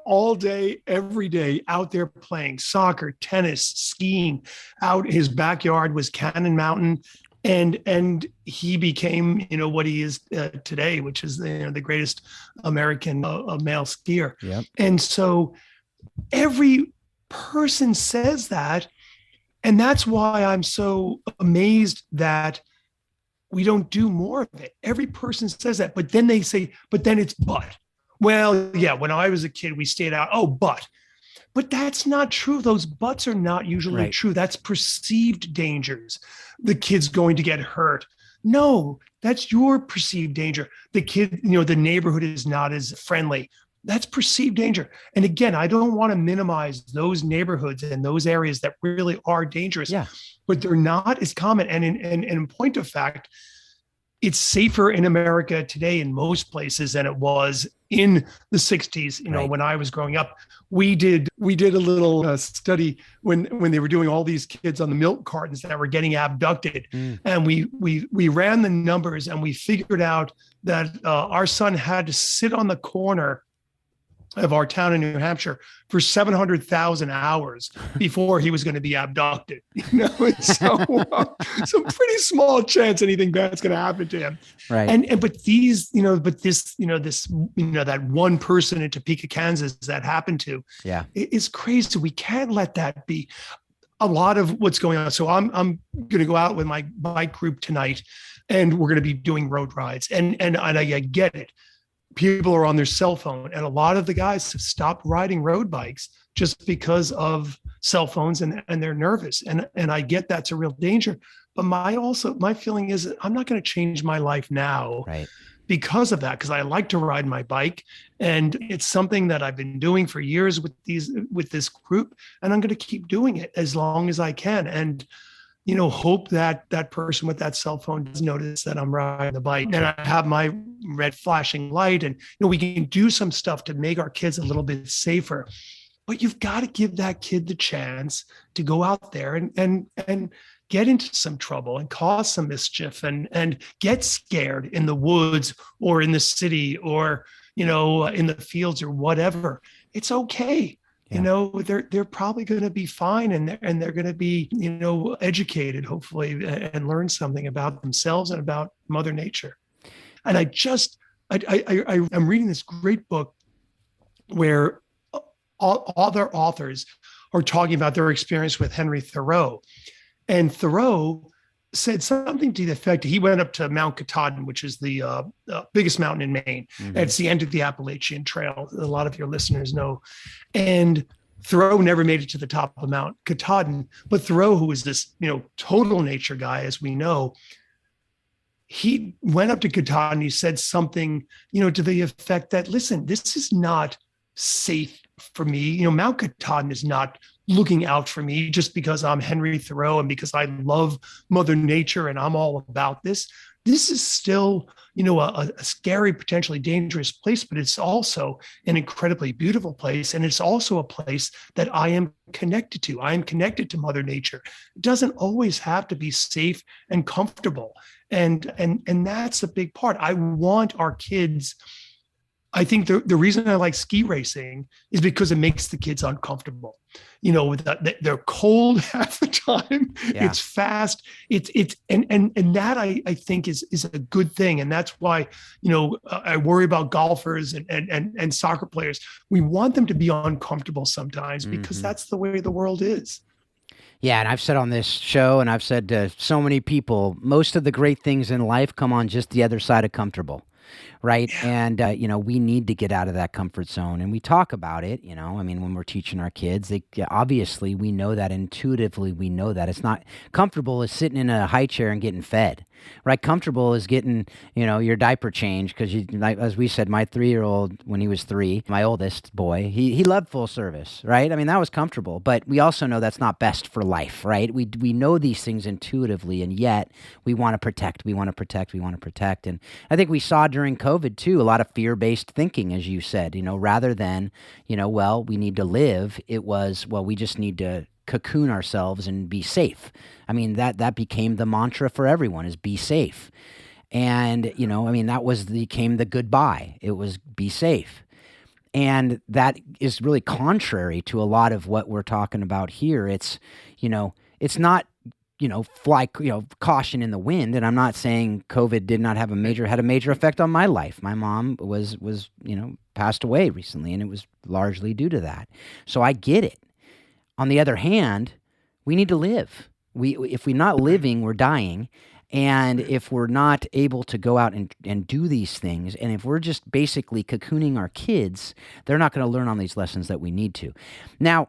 all day, every day out there playing soccer, tennis, skiing. Out his backyard was Cannon Mountain. And he became, what he is today, which is the greatest American male skier. Yep. And so every person says that. And that's why I'm so amazed that we don't do more of it. Every person says that, but then they say, but then it's but. Well, yeah, when I was a kid, we stayed out. Oh, but that's not true. Those buts are not usually true. That's perceived dangers. The kid's going to get hurt. No, that's your perceived danger. The kid, the neighborhood is not as friendly. That's perceived danger. And again, I don't want to minimize those neighborhoods and those areas that really are dangerous, but they're not as common. And in point of fact, it's safer in America today in most places than it was in the 60s. When I was growing up, we did a little study when they were doing all these kids on the milk cartons that were getting abducted. And we ran the numbers and we figured out that our son had to sit on the corner of our town in New Hampshire for 700,000 hours before he was going to be abducted. So pretty small chance anything bad's going to happen to him. Right. That one person in Topeka, Kansas that happened to, it's crazy. We can't let that be a lot of what's going on. So I'm going to go out with my bike group tonight and we're going to be doing road rides and I get it. People are on their cell phone and a lot of the guys have stopped riding road bikes just because of cell phones and they're nervous. And I get that's a real danger. But my feeling is I'm not going to change my life now because of that, because I like to ride my bike, and it's something that I've been doing for years with this group, and I'm going to keep doing it as long as I can. And hope that that person with that cell phone does notice that I'm riding the bike, and I have my red flashing light, and we can do some stuff to make our kids a little bit safer. But you've got to give that kid the chance to go out there and get into some trouble and cause some mischief and get scared in the woods or in the city or in the fields or whatever. It's okay. Yeah. They're probably going to be fine, and they're going to be educated, hopefully, and learn something about themselves and about Mother Nature. And I'm reading this great book where other authors are talking about their experience with Henry Thoreau, and Thoreau said something to the effect, he went up to Mount Katahdin, which is the biggest mountain in Maine. Mm-hmm. It's the end of the Appalachian Trail. A lot of your listeners know. And Thoreau never made it to the top of Mount Katahdin, but Thoreau, who was this, total nature guy, as we know, he went up to Katahdin. He said something, to the effect that, listen, this is not safe for me. Mount Katahdin is not looking out for me just because I'm Henry Thoreau and because I love Mother Nature and I'm all about this. This is still, a scary, potentially dangerous place, but it's also an incredibly beautiful place. And it's also a place that I am connected to. I am connected to Mother Nature. It doesn't always have to be safe and comfortable. And that's a big part. I want our kids. I think the reason I like ski racing is because it makes the kids uncomfortable. They're cold half the time. Yeah. It's fast. It's and that I think is a good thing. And that's why, I worry about golfers and soccer players. We want them to be uncomfortable sometimes because that's the way the world is. Yeah, and I've said on this show, and I've said to so many people, most of the great things in life come on just the other side of comfortable. Right. Yeah. And, we need to get out of that comfort zone, and we talk about it, when we're teaching our kids, obviously we know that intuitively, we know that it's not comfortable is sitting in a high chair and getting fed, right? Comfortable is getting, your diaper changed. Cause as we said, my 3-year-old, when he was 3, my oldest boy, he loved full service, right? That was comfortable, but we also know that's not best for life, right? We know these things intuitively, and yet we want to protect. And I think we saw during COVID too, a lot of fear-based thinking, as you said, rather than, we need to live. It was, we just need to cocoon ourselves and be safe. That became the mantra for everyone, is be safe. And, that became the goodbye. It was be safe. And that is really contrary to a lot of what we're talking about here. It's, it's not, fly, caution in the wind. And I'm not saying COVID had a major effect on my life. My mom was, passed away recently, and it was largely due to that. So I get it. On the other hand, we need to live. If we're not living, we're dying. And if we're not able to go out and do these things, and if we're just basically cocooning our kids, they're not going to learn on these lessons that we need to. Now,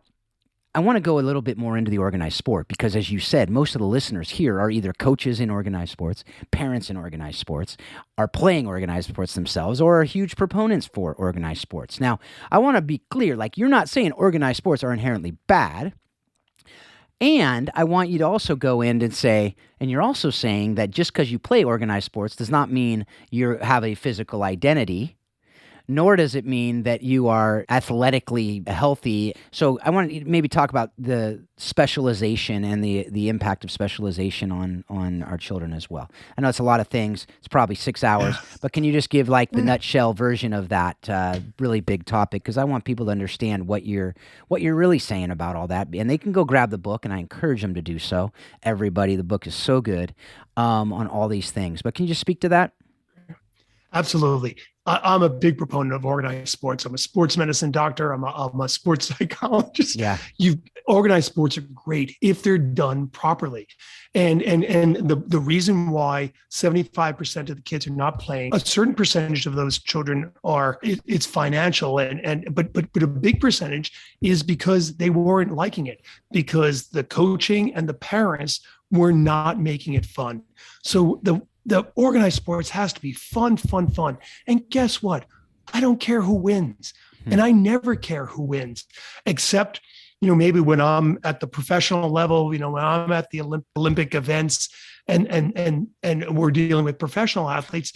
I want to go a little bit more into the organized sport because, as you said, most of the listeners here are either coaches in organized sports, parents in organized sports, are playing organized sports themselves, or are huge proponents for organized sports. Now, I want to be clear, you're not saying organized sports are inherently bad. And I want you to also go in and say, and you're also saying that just because you play organized sports does not mean you have a physical identity, nor does it mean that you are athletically healthy. So I want to maybe talk about the specialization and the impact of specialization on our children as well. I know it's a lot of things. It's probably 6 hours, but can you just give the nutshell version of that really big topic? Because I want people to understand what you're really saying about all that. And they can go grab the book, and I encourage them to do so. Everybody, the book is so good on all these things. But can you just speak to that? Absolutely. I'm a big proponent of organized sports. I'm a sports medicine doctor. I'm a sports psychologist. Yeah. Organized sports are great if they're done properly. And the reason why 75% of the kids are not playing, a certain percentage of those children it's financial, but a big percentage is because they weren't liking it, because the coaching and the parents were not making it fun. So the organized sports has to be fun, fun, fun. And guess what? I don't care who wins. And I never care who wins, except, maybe when I'm at the professional level, when I'm at the Olympic events and we're dealing with professional athletes,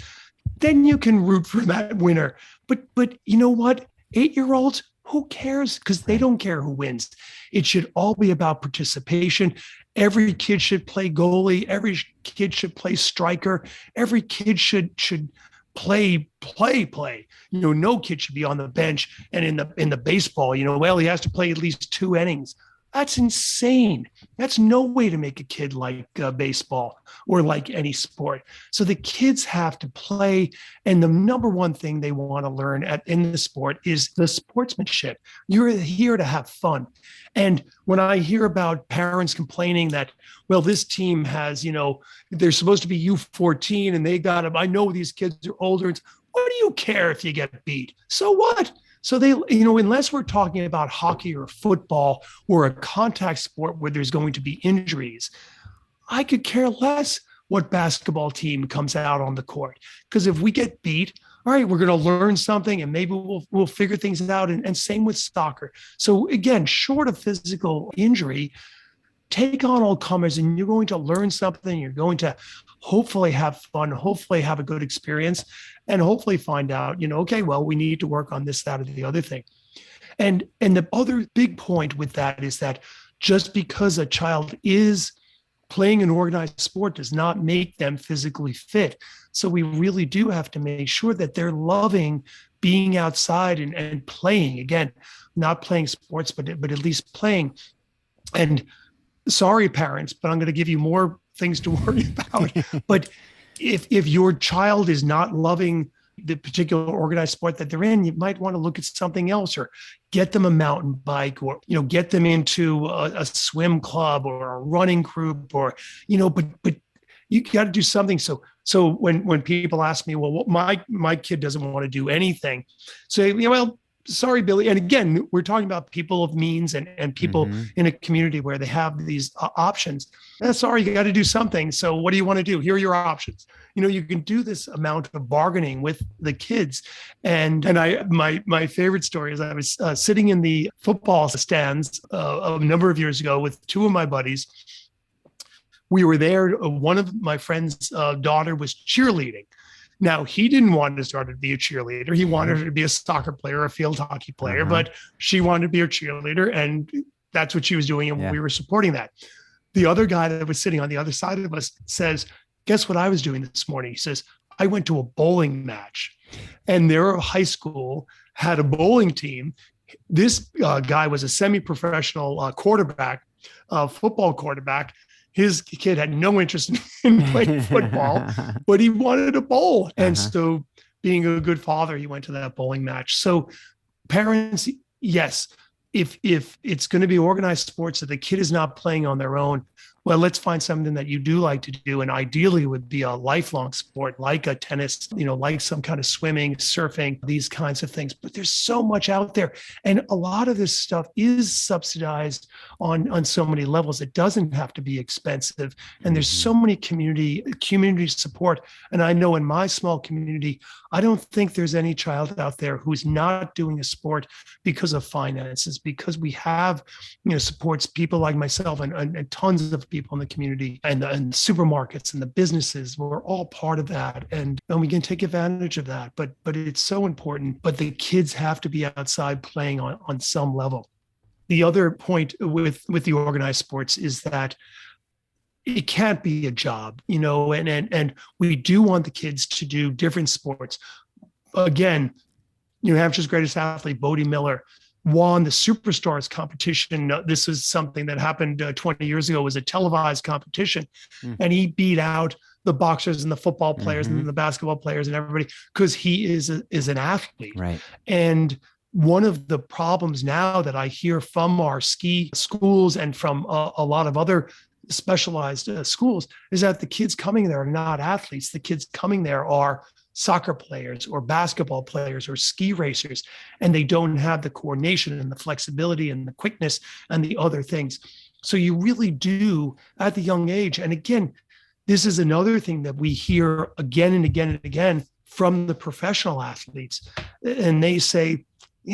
then you can root for that winner. But you know what? 8-year-olds, who cares? Because they don't care who wins. It should all be about participation. Every kid should play goalie. Every kid should play striker. Every kid should play. No kid should be on the bench. And in the baseball, well, he has to play at least 2 innings. That's insane. That's no way to make a kid like baseball or like any sport. So the kids have to play. And the number one thing they want to learn in the sport is the sportsmanship. You're here to have fun. And when I hear about parents complaining that, well, this team has, they're supposed to be U14 and they got them. I know these kids are older. What do you care if you get beat? So what? So they, unless we're talking about hockey or football or a contact sport where there's going to be injuries, I could care less what basketball team comes out on the court. Because if we get beat, all right, we're going to learn something and maybe we'll figure things out. And same with soccer. So again, short of physical injury, take on all comers and you're going to learn something. You're going to hopefully have fun, hopefully have a good experience, and hopefully find out, okay, well, we need to work on this, that, or the other thing. And the other big point with that is that just because a child is playing an organized sport does not make them physically fit. So we really do have to make sure that they're loving being outside and playing. Again, not playing sports, but at least playing. And sorry, parents, but I'm going to give you more things to worry about. But if your child is not loving the particular organized sport that they're in, you might want to look at something else, or get them a mountain bike, or get them into a swim club or a running group, or but you got to do something. So when people ask me, well, my kid doesn't want to do anything, say, well, sorry, Billy. And again, we're talking about people of means and people in a community where they have these options. Sorry, you got to do something. So what do you want to do? Here are your options. You can do this amount of bargaining with the kids. And my favorite story is I was sitting in the football stands a number of years ago with 2 of my buddies. We were there. One of my friend's daughter was cheerleading. Now, he didn't want his daughter to be a cheerleader. He wanted her to be a soccer player, a field hockey player, but she wanted to be a cheerleader, and that's what she was doing, and we were supporting that. The other guy that was sitting on the other side of us says, guess what I was doing this morning? He says, I went to a bowling match, and their high school had a bowling team. This guy was a semi-professional quarterback, football quarterback. His kid had no interest in playing football, but he wanted to bowl. And so being a good father, he went to that bowling match. So parents, yes, if it's going to be organized sports that the kid is not playing on their own, well, let's find something that you do like to do. And ideally would be a lifelong sport, like a tennis, like some kind of swimming, surfing, these kinds of things. But there's so much out there. And a lot of this stuff is subsidized on so many levels. It doesn't have to be expensive. And there's so many community support. And I know in my small community, I don't think there's any child out there who's not doing a sport because of finances, because we have, supports people like myself and tons of people in the community and supermarkets and the businesses. We're all part of that. And we can take advantage of that. But it's so important. But the kids have to be outside playing on some level. The other point with the organized sports is that it can't be a job, and we do want the kids to do different sports. Again, New Hampshire's greatest athlete, Bodie Miller, won the Superstars competition. This is something that happened 20 years ago. It was a televised competition, and he beat out the boxers and the football players and the basketball players and everybody because he is an athlete. Right. And one of the problems now that I hear from our ski schools and from a lot of other specialized schools is that the kids coming there are not athletes. The kids coming there are soccer players or basketball players or ski racers, and they don't have the coordination and the flexibility and the quickness and the other things. So you really do at the young age. And again, this is another thing that we hear again and again and again from the professional athletes. And they say,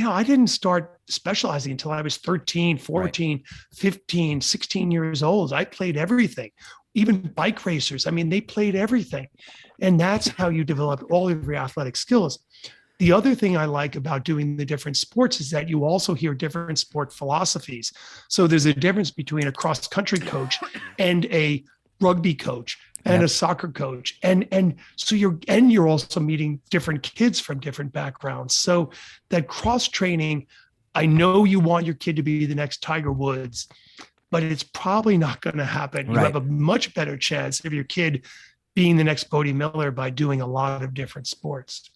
I didn't start specializing until I was 13, 14, 15, 16 years old. I played everything, even bike racers. I mean, they played everything. And that's how you develop all of your athletic skills. The other thing I like about doing the different sports is that you also hear different sport philosophies. So there's a difference between a cross-country coach and a rugby coach and a soccer coach. And so you're also meeting different kids from different backgrounds. So that cross-training, I know you want your kid to be the next Tiger Woods, but it's probably not going to happen. You have a much better chance of your kid being the next Bodie Miller by doing a lot of different sports.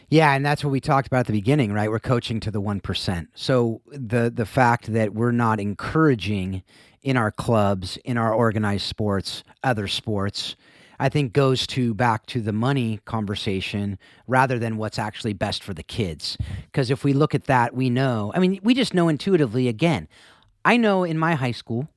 Yeah, and that's what we talked about at the beginning, right? We're coaching to the 1%. So the fact that we're not encouraging in our clubs, in our organized sports, other sports, I think goes back to the money conversation rather than what's actually best for the kids. Because if we look at that, we just know intuitively, again, I know in my high school,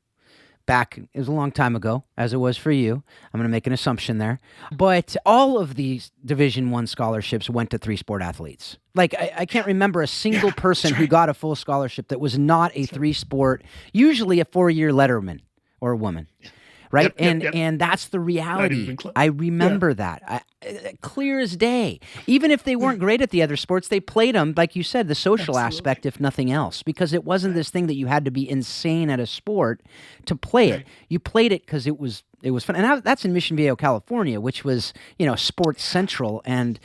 back, it was a long time ago, as it was for you. I'm going to make an assumption there. But all of these Division I scholarships went to 3-sport athletes. Like, I can't remember a single person who got a full scholarship that was not a 3-sport, usually a 4-year letterman or a woman. Right. And that's the reality. I remember that clear as day. Even if they weren't great at the other sports, they played them, like you said, the social aspect, if nothing else, because it wasn't this thing that you had to be insane at a sport to play it. You played it because it was fun. And that's in Mission Viejo, California, which was, sports central and,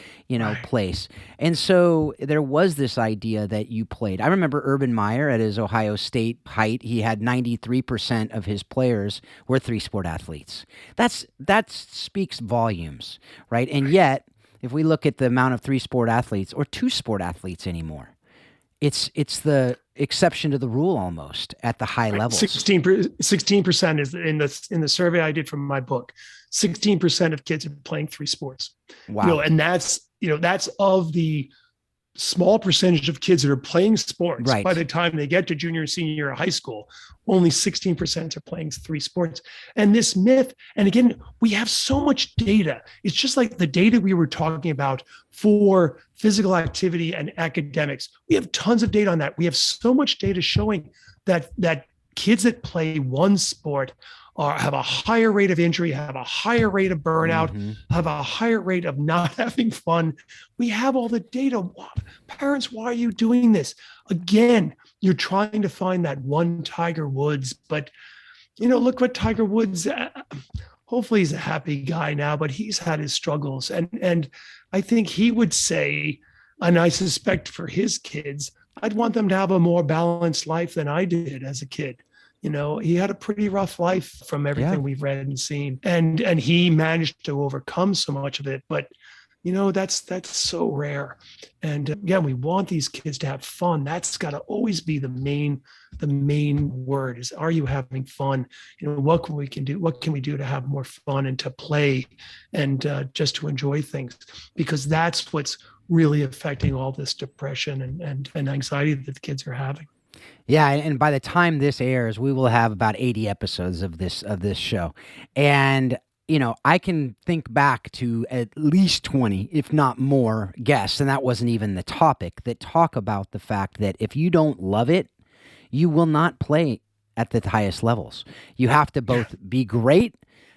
place. And so there was this idea that you played. I remember Urban Meyer at his Ohio State height. He had 93% of his players were 3-sport athletes. That speaks volumes, right? And yet, if we look at the amount of 3-sport athletes or 2-sport athletes anymore, it's the exception to the rule almost at the high levels. 16% is in the survey I did from my book. 16% of kids are playing 3 sports. Wow. And that's of the small percentage of kids that are playing sports. Right. By the time they get to junior and senior year of high school, only 16% are playing 3 sports. And this myth, and again, we have so much data. It's just like the data we were talking about for physical activity and academics. We have tons of data on that. We have so much data showing that kids that play one sport have a higher rate of injury, have a higher rate of burnout, have a higher rate of not having fun. We have all the data. Parents, why are you doing this? Again, you're trying to find that one Tiger Woods, but look what Tiger Woods, hopefully he's a happy guy now, but he's had his struggles. And I think he would say, and I suspect for his kids, I'd want them to have a more balanced life than I did as a kid. He had a pretty rough life from everything we've read and seen, and he managed to overcome so much of it. But, that's so rare. And again, we want these kids to have fun. That's got to always be the main word is, are you having fun? What can we do? What can we do to have more fun and to play and just to enjoy things? Because that's what's really affecting all this depression and anxiety that the kids are having. Yeah, and by the time this airs, we will have about 80 episodes of this show. And, I can think back to at least 20, if not more, guests, and that wasn't even the topic, that talk about the fact that if you don't love it, you will not play at the highest levels. You have to both be great,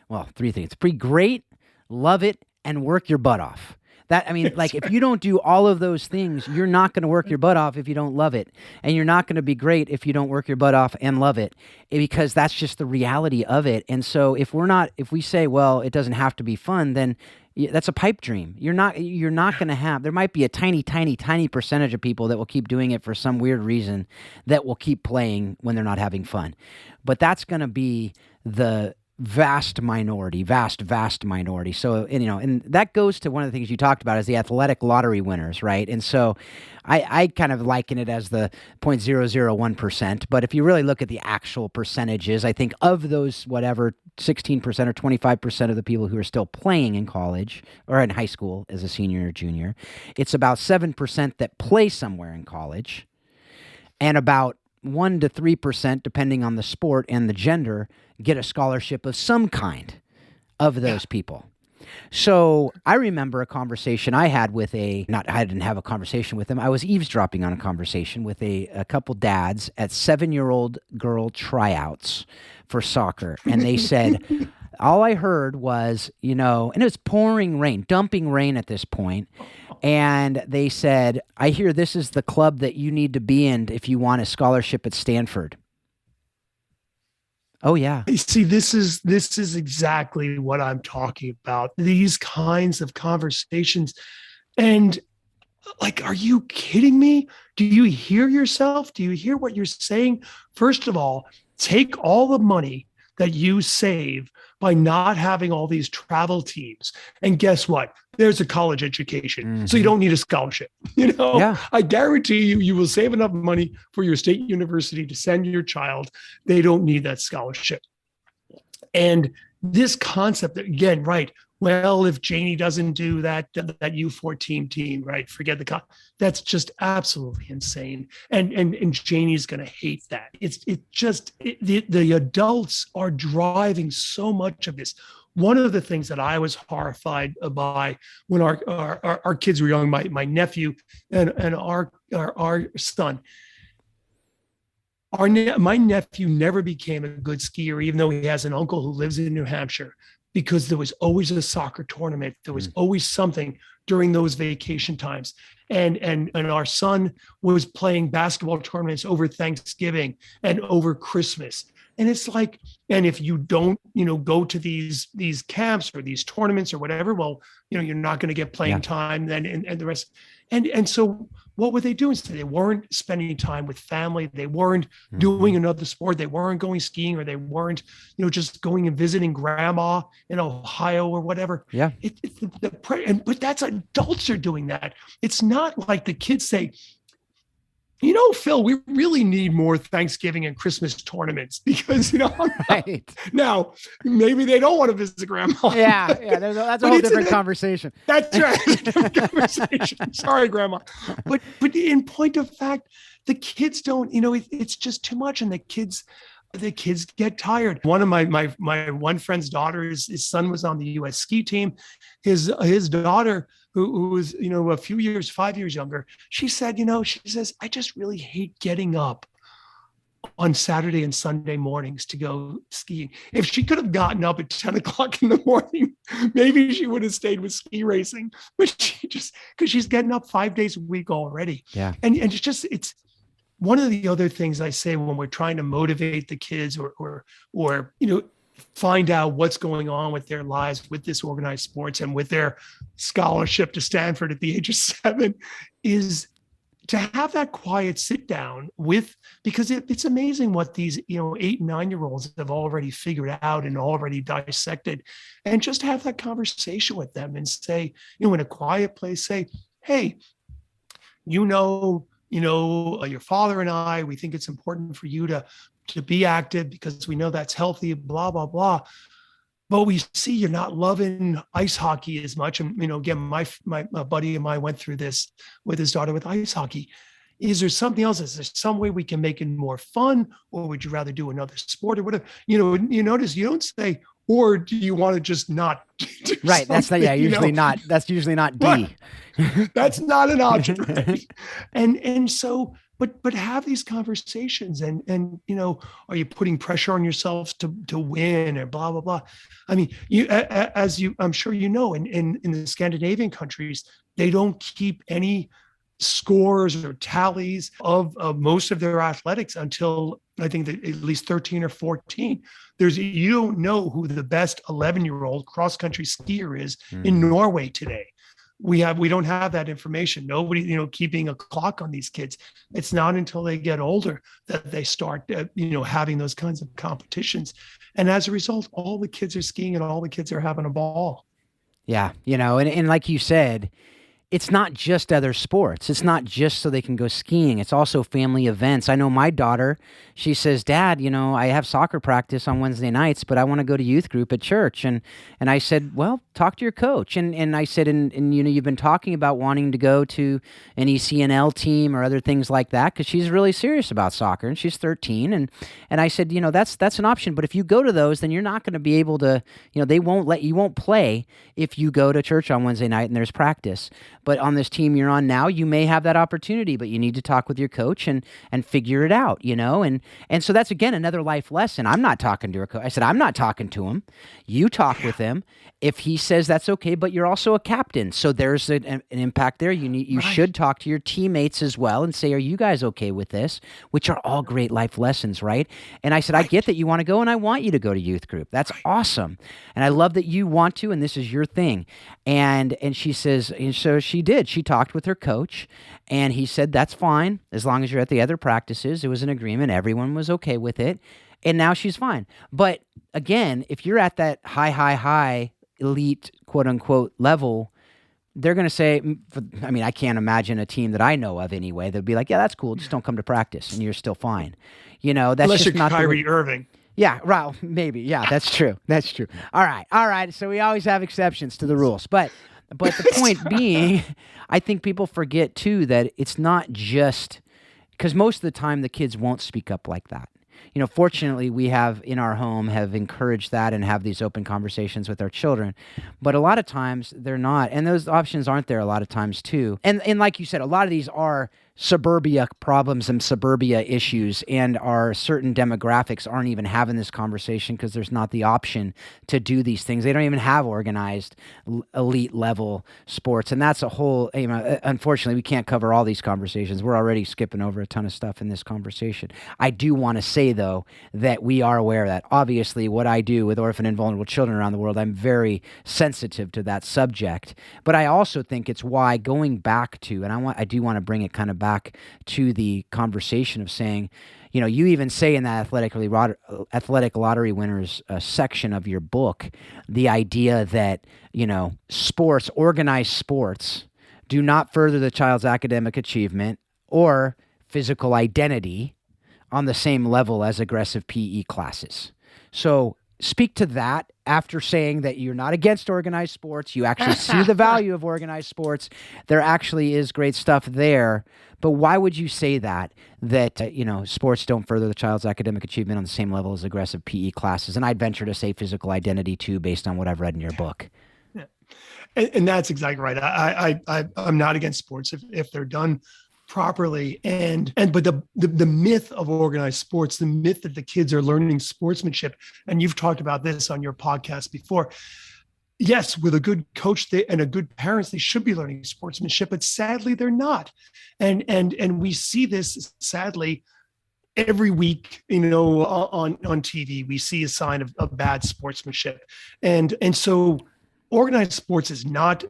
well, 3 things, be great, love it, and work your butt off. If you don't do all of those things, you're not going to work your butt off if you don't love it. And you're not going to be great if you don't work your butt off and love it, because that's just the reality of it. And so if we say, well, it doesn't have to be fun, then that's a pipe dream. You're not going to have, there might be a tiny, tiny, tiny percentage of people that will keep doing it for some weird reason that will keep playing when they're not having fun. But that's going to be the vast minority. So, and that goes to one of the things you talked about is the athletic lottery winners, right? And so I kind of liken it as the 0.001%. But if you really look at the actual percentages, I think of those, 16% or 25% of the people who are still playing in college or in high school as a senior or junior, it's about 7% that play somewhere in college, and about 1 to 3%, depending on the sport and the gender, get a scholarship of some kind of those people. So I remember a conversation I had with I didn't have a conversation with them. I was eavesdropping on a conversation with a couple dads at 7-year-old girl tryouts for soccer. And they said, all I heard was, and it was pouring rain, dumping rain at this point. And they said, I hear this is the club that you need to be in if you want a scholarship at Stanford. Oh, yeah. You see, this is exactly what I'm talking about. These kinds of conversations. And like, are you kidding me? Do you hear yourself? Do you hear what you're saying? First of all, take all the money that you save by not having all these travel teams. And guess what? There's a college education. Mm-hmm. So you don't need a scholarship. Yeah. I guarantee you will save enough money for your state university to send your child. They don't need that scholarship. And this concept, again, right? Well, if Janie doesn't do that U14 team, right? Forget that's just absolutely insane. And Janie's going to hate that. The adults are driving so much of this. One of the things that I was horrified by when our kids were young, my nephew and our son, my nephew never became a good skier, even though he has an uncle who lives in New Hampshire, because there was always a soccer tournament. There was always something during those vacation times. And our son was playing basketball tournaments over Thanksgiving and over Christmas. And it's like, and if you don't, go to these camps or these tournaments or whatever, well, you're not going to get playing time then and the rest. And so what were they doing? So they weren't spending time with family. They weren't doing another sport. They weren't going skiing, or they weren't, just going and visiting grandma in Ohio or whatever. Yeah. But that's adults are doing that. It's not like the kids say, Phil, we really need more Thanksgiving and Christmas tournaments because, right. Now, maybe they don't want to visit grandma. Yeah. That's a whole different conversation. That's right. Different conversation. Sorry, grandma. But in point of fact, the kids don't, it's just too much. And the kids get tired. One of my one friend's daughters, his son was on the U.S. ski team. His daughter, who was, a few years, 5 years younger, she said, she says, I just really hate getting up on Saturday and Sunday mornings to go skiing. If she could have gotten up at 10 o'clock in the morning, maybe she would have stayed with ski racing, but she just, because she's getting up 5 days a week already. Yeah. And it's one of the other things I say when we're trying to motivate the kids or find out what's going on with their lives with this organized sports and with their scholarship to Stanford at the age of 7 is to have that quiet sit down because it's amazing what these 8 and 9-year-olds have already figured out and already dissected, and just have that conversation with them and say, in a quiet place, say, hey, your father and I, we think it's important for you to be active because we know that's healthy, blah, blah, blah. But we see you're not loving ice hockey as much. And, again, my buddy of mine went through this with his daughter with ice hockey. Is there something else? Is there some way we can make it more fun? Or would you rather do another sport or whatever? You notice you don't say, or do you want to just not do right. That's not, usually not. That's usually not D. That's not an option. Right? And so, but have these conversations and are you putting pressure on yourselves to win or blah, blah, blah. I mean, I'm sure in the Scandinavian countries, they don't keep any scores or tallies of most of their athletics until I think that at least 13 or 14. You don't know who the best 11-year-old cross-country skier is in Norway today. We don't have that information. Nobody, keeping a clock on these kids. It's not until they get older that they start, having those kinds of competitions. And as a result, all the kids are skiing and all the kids are having a ball. Yeah. And like you said, it's not just other sports. It's not just so they can go skiing. It's also family events. I know my daughter, she says, Dad, I have soccer practice on Wednesday nights, but I want to go to youth group at church. And I said, well, talk to your coach. And I said, and you've been talking about wanting to go to an ECNL team or other things like that, because she's really serious about soccer and she's 13. And I said, that's an option. But if you go to those, then you're not going to be able to, you won't play if you go to church on Wednesday night and there's practice. But on this team you're on now, you may have that opportunity, but you need to talk with your coach and figure it out, And so that's, again, another life lesson. I'm not talking to her coach. I said, I'm not talking to him. You talk with him. If he says that's okay, but you're also a captain. So there's an impact there. You should talk to your teammates as well and say, are you guys okay with this? Which are all great life lessons, right? And I said, I get that you want to go and I want you to go to youth group. That's awesome. And I love that you want to, and this is your thing. And she says, and so she did. She talked with her coach, and he said, that's fine. As long as you're at the other practices, it was an agreement. Everyone was okay with it. And now she's fine. But again, if you're at that high elite, quote unquote, level, they're going to say, I can't imagine a team that I know of anyway. They'll be like, yeah, that's cool. Just don't come to practice and you're still fine. That's unless just you're not Kyrie Irving. Yeah, well, maybe. Yeah, that's true. That's true. All right. So we always have exceptions to the rules. But the point being, I think people forget too that it's not just because most of the time the kids won't speak up like that. Fortunately, we have in our home have encouraged that and have these open conversations with our children. But a lot of times they're not. And those options aren't there a lot of times too. And like you said, a lot of these are suburbia problems and suburbia issues, and our certain demographics aren't even having this conversation because there's not the option to do these things. They don't even have organized elite level sports. And that's a whole, unfortunately, we can't cover all these conversations. We're already skipping over a ton of stuff in this conversation. I do want to say, though, that we are aware of that. Obviously, what I do with orphan and vulnerable children around the world, I'm very sensitive to that subject. But I also think it's why going back to, and I do want to bring it kind of back to the conversation of saying, you even say in that athletic lottery winners section of your book, the idea that, sports, organized sports, do not further the child's academic achievement or physical identity on the same level as aggressive PE classes. So speak to that after saying that you're not against organized sports. You actually see the value of organized sports. There actually is great stuff there. But why would you say that sports don't further the child's academic achievement on the same level as aggressive PE classes? And I'd venture to say physical identity too, based on what I've read in your book. Yeah. And that's exactly right. I'm not against sports if they're done properly. But the myth of organized sports, the myth that the kids are learning sportsmanship, and you've talked about this on your podcast before. Yes, with a good coach and a good parents, they should be learning sportsmanship, but sadly they're not. And we see this sadly every week, on TV, we see a sign of bad sportsmanship. And so organized sports is not,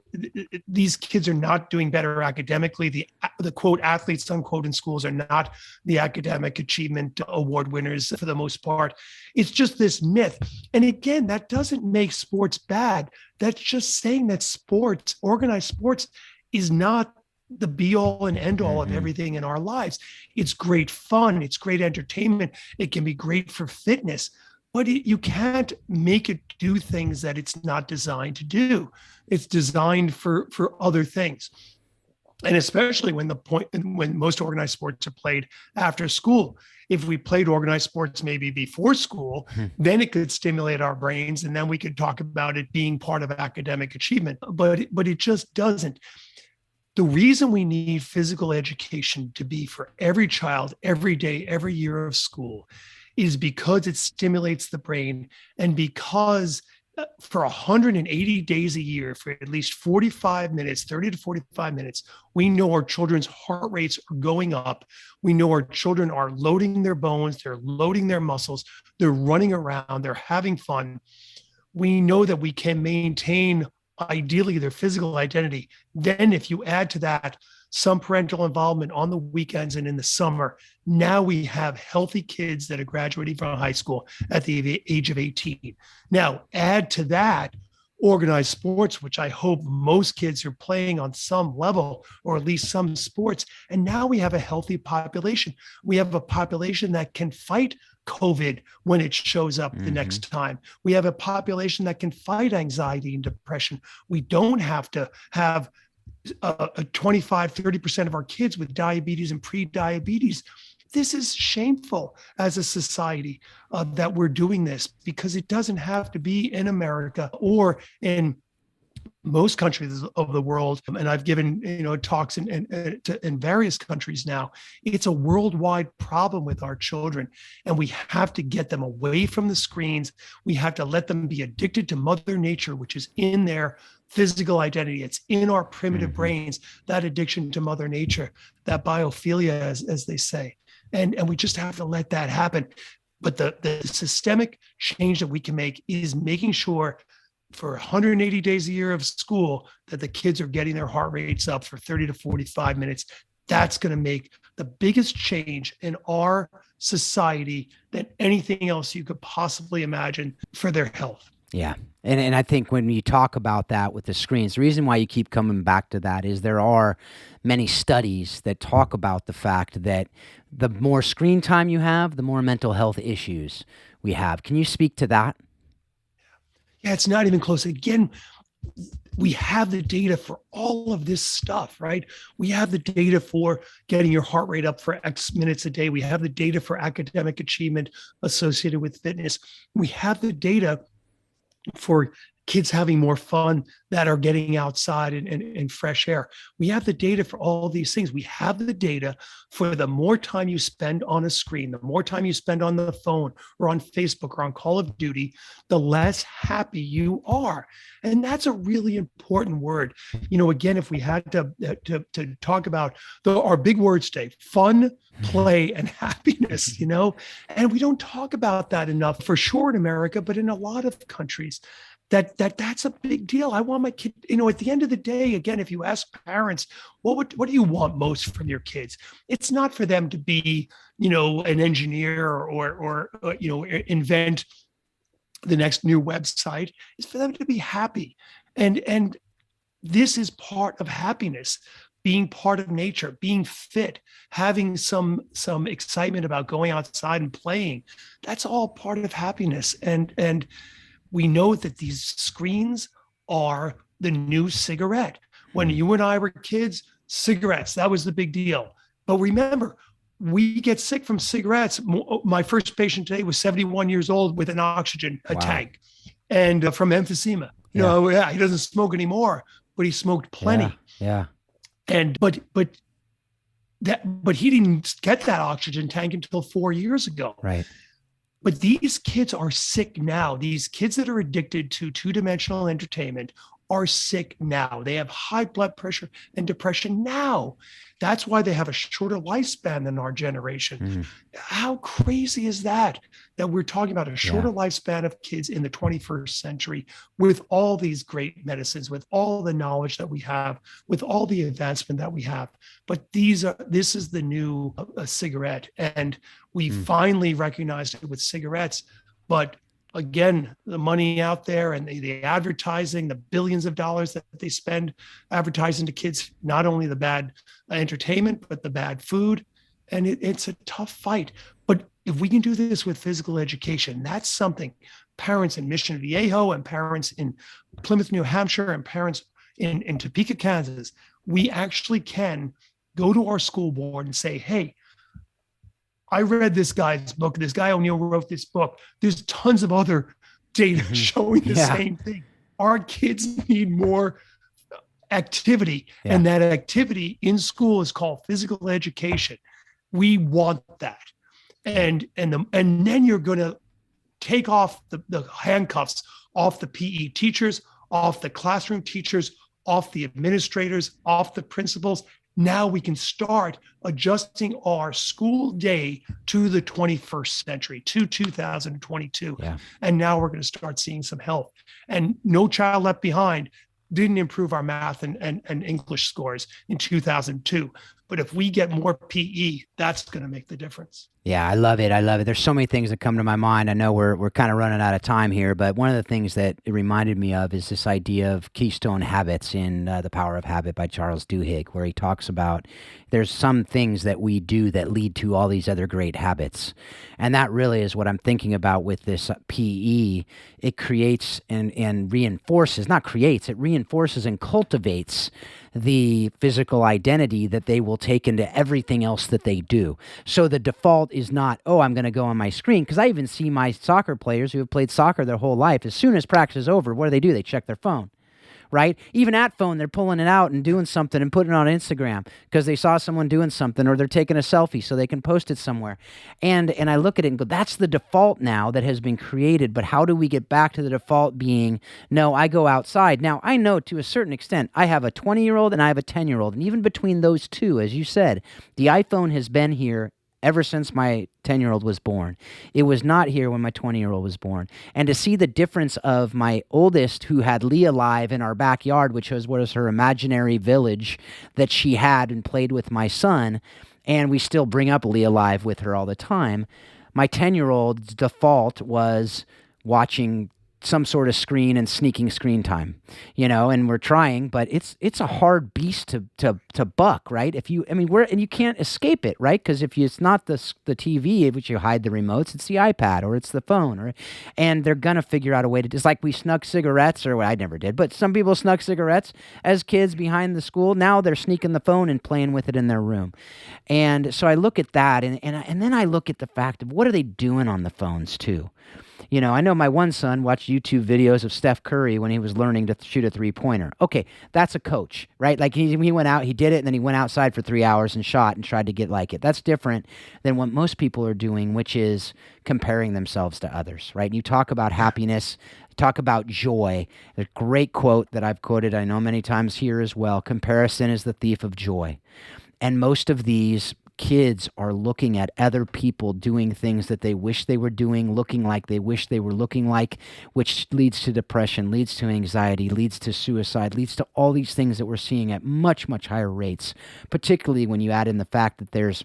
these kids are not doing better academically. The quote athletes, unquote, in schools are not the academic achievement award winners for the most part. It's just this myth. And again, that doesn't make sports bad. That's just saying that sports, organized sports, is not the be all and end all of everything in our lives. It's great fun. It's great entertainment. It can be great for fitness. But you can't make it do things that it's not designed to do. It's designed for other things. And especially when most organized sports are played after school. If we played organized sports maybe before school, then it could stimulate our brains, and then we could talk about it being part of academic achievement. But it just doesn't. The reason we need physical education to be for every child, every day, every year of school is because it stimulates the brain, and because for 180 days a year, for at least 45 minutes, 30 to 45 minutes, we know our children's heart rates are going up. We know our children are loading their bones, they're loading their muscles, they're running around, they're having fun. We know that we can maintain, ideally, their physical identity. Then if you add to that some parental involvement on the weekends and in the summer, now we have healthy kids that are graduating from high school at the age of 18. Now, add to that organized sports, which I hope most kids are playing on some level, or at least some sports. And now we have a healthy population. We have a population that can fight COVID when it shows up the next time. We have a population that can fight anxiety and depression. We don't have to have 25-30% of our kids with diabetes and pre-diabetes. This is shameful as a society that we're doing this, because it doesn't have to be in America or in most countries of the world. And I've given talks in various countries now. It's a worldwide problem with our children, and we have to get them away from the screens. We have to let them be addicted to Mother Nature, which is in their physical identity. It's in our primitive brains, that addiction to Mother Nature, that biophilia, as they say. And we just have to let that happen. But the systemic change that we can make is making sure for 180 days a year of school that the kids are getting their heart rates up for 30 to 45 minutes. That's going to make the biggest change in our society than anything else you could possibly imagine for their health. Yeah. And I think when you talk about that with the screens, the reason why you keep coming back to that is there are many studies that talk about the fact that the more screen time you have, the more mental health issues we have. Can you speak to that? Yeah, it's not even close. Again, we have the data for all of this stuff, right? We have the data for getting your heart rate up for X minutes a day. We have the data for academic achievement associated with fitness. We have the data for kids having more fun that are getting outside and fresh air. We have the data for all these things. We have the data for the more time you spend on a screen, the more time you spend on the phone or on Facebook or on Call of Duty, the less happy you are. And that's a really important word. Again, if we had to talk about our big words today, fun, play, and happiness, and we don't talk about that enough, for sure in America, but in a lot of countries. That's a big deal. I want my kid, at the end of the day, again, if you ask parents, what do you want most from your kids? It's not for them to be, an engineer or invent the next new website. It's for them to be happy. And this is part of happiness, being part of nature, being fit, having some excitement about going outside and playing. That's all part of happiness. And we know that these screens are the new cigarette. When you and I were kids, cigarettes, that was the big deal. But remember, we get sick from cigarettes. My first patient today was 71 years old with an oxygen tank and from emphysema. He doesn't smoke anymore, but he smoked plenty. Yeah. And but he didn't get that oxygen tank until 4 years ago. Right. But these kids are sick now. These kids that are addicted to two-dimensional entertainment are sick now. They have high blood pressure and depression now. That's why they have a shorter lifespan than our generation. How crazy is that we're talking about a shorter lifespan of kids in the 21st century with all these great medicines, with all the knowledge that we have, with all the advancement that we have. But this is the new cigarette. And we finally recognized it with cigarettes. But again, the money out there and the advertising, the billions of dollars that they spend advertising to kids, not only the bad entertainment, but the bad food. And it's a tough fight. But if we can do this with physical education, that's something parents in Mission Viejo and parents in Plymouth, New Hampshire, and parents in Topeka, Kansas, we actually can go to our school board and say, hey, I read this guy's book. This guy O'Neill wrote this book. There's tons of other data showing the same thing. Our kids need more activity, and that activity in school is called physical education. We want that, and then you're going to take off the handcuffs off the PE teachers, off the classroom teachers, off the administrators, off the principals. Now we can start adjusting our school day to the 21st century, to 2022. And now we're going to start seeing some health. And No Child Left Behind didn't improve our math and English scores in 2002. But But if we get more PE, that's going to make the difference. Yeah, I love it. I love it. There's so many things that come to my mind. I know we're kind of running out of time here, but one of the things that it reminded me of is this idea of keystone habits in The Power of Habit by Charles Duhigg, where he talks about there's some things that we do that lead to all these other great habits. And that really is what I'm thinking about with this PE. It creates and reinforces, not creates, it reinforces and cultivates the physical identity that they will take into everything else that they do. So the default is not, oh, I'm going to go on my screen. Because I even see my soccer players who have played soccer their whole life. As soon as practice is over, what do? They check their phone, right? Even at phone, they're pulling it out and doing something and putting it on Instagram because they saw someone doing something, or they're taking a selfie so they can post it somewhere. And I look at it and go, that's the default now that has been created. But how do we get back to the default being, no, I go outside. Now, I know to a certain extent, I have a 20-year-old and I have a 10-year-old. And even between those two, as you said, the iPhone has been here ever since my 10-year-old was born. It was not here when my 20-year-old was born. And to see the difference of my oldest, who had Leah Live in our backyard, which was her imaginary village that she had and played with my son, and we still bring up Leah Live with her all the time. My 10-year-old's default was watching some sort of screen and sneaking screen time, and we're trying, but it's a hard beast to buck, right? And you can't escape it, right? Because it's not the TV, which you hide the remotes, it's the iPad or it's the phone, and they're gonna figure out a way to. It's like we snuck cigarettes, or I never did, but some people snuck cigarettes as kids behind the school. Now they're sneaking the phone and playing with it in their room, and so I look at that, and then I look at the fact of what are they doing on the phones too. I know my one son watched YouTube videos of Steph Curry when he was learning to shoot a three-pointer. Okay, that's a coach, right? Like he went out, he did it, and then he went outside for 3 hours and shot and tried to get like it. That's different than what most people are doing, which is comparing themselves to others, right? You talk about happiness, talk about joy. A great quote that I've quoted, I know many times here as well, comparison is the thief of joy. And most of these kids are looking at other people doing things that they wish they were doing, looking like they wish they were looking like, which leads to depression, leads to anxiety, leads to suicide, leads to all these things that we're seeing at much, much higher rates, particularly when you add in the fact that there's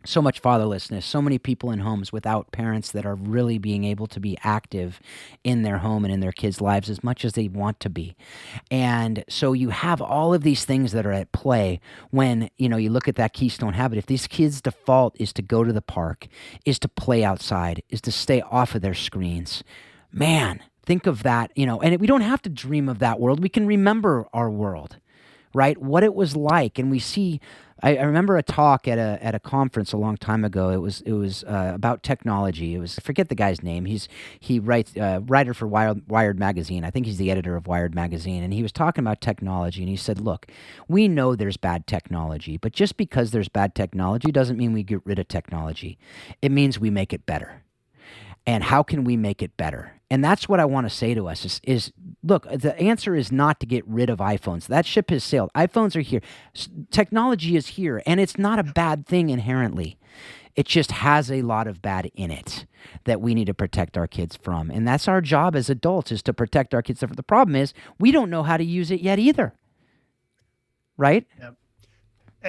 so much fatherlessness, so many people in homes without parents that are really being able to be active in their home and in their kids' lives as much as they want to be. And so you have all of these things that are at play when, you look at that keystone habit. If these kids' default is to go to the park, is to play outside, is to stay off of their screens, man, think of that, and we don't have to dream of that world. We can remember our world, right? What it was like. And we see, I remember a talk at a conference a long time ago. It was about technology. I forget the guy's name. He writes writer for Wired magazine. I think he's the editor of Wired magazine. And he was talking about technology. And he said, look, we know there's bad technology, but just because there's bad technology doesn't mean we get rid of technology. It means we make it better. And how can we make it better? And that's what I want to say to us is look, the answer is not to get rid of iPhones. That ship has sailed. iPhones are here. Technology is here, and it's not a bad thing inherently. It just has a lot of bad in it that we need to protect our kids from. And that's our job as adults, is to protect our kids. The problem is we don't know how to use it yet either. Right? Yeah.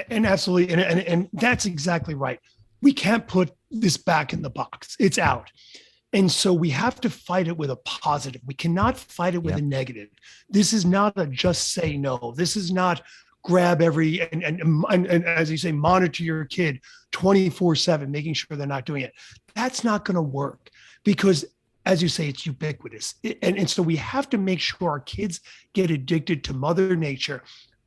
And absolutely. And that's exactly right. We can't put this back in the box. It's out. And so we have to fight it with a positive. We cannot fight it with a negative. This is not a just say no. This is not grab every, and as you say, monitor your kid 24/7, making sure they're not doing it. That's not going to work because, as you say, it's ubiquitous. And so we have to make sure our kids get addicted to Mother Nature.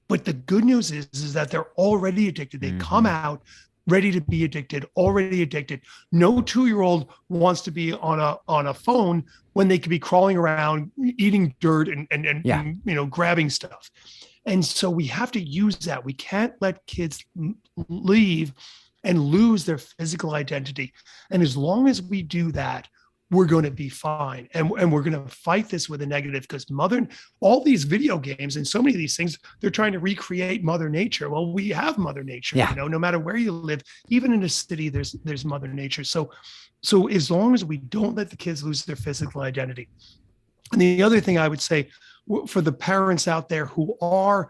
But the good news is that they're already addicted. They come out ready to be addicted, already addicted. No 2-year-old wants to be on a phone when they could be crawling around, eating dirt and grabbing stuff. And so we have to use that. We can't let kids leave and lose their physical identity. And as long as we do that, we're going to be fine. And we're going to fight this with a negative, because all these video games and so many of these things, they're trying to recreate Mother Nature. Well, we have Mother Nature, no matter where you live, even in a city, there's Mother Nature. So as long as we don't let the kids lose their physical identity. And the other thing I would say for the parents out there who are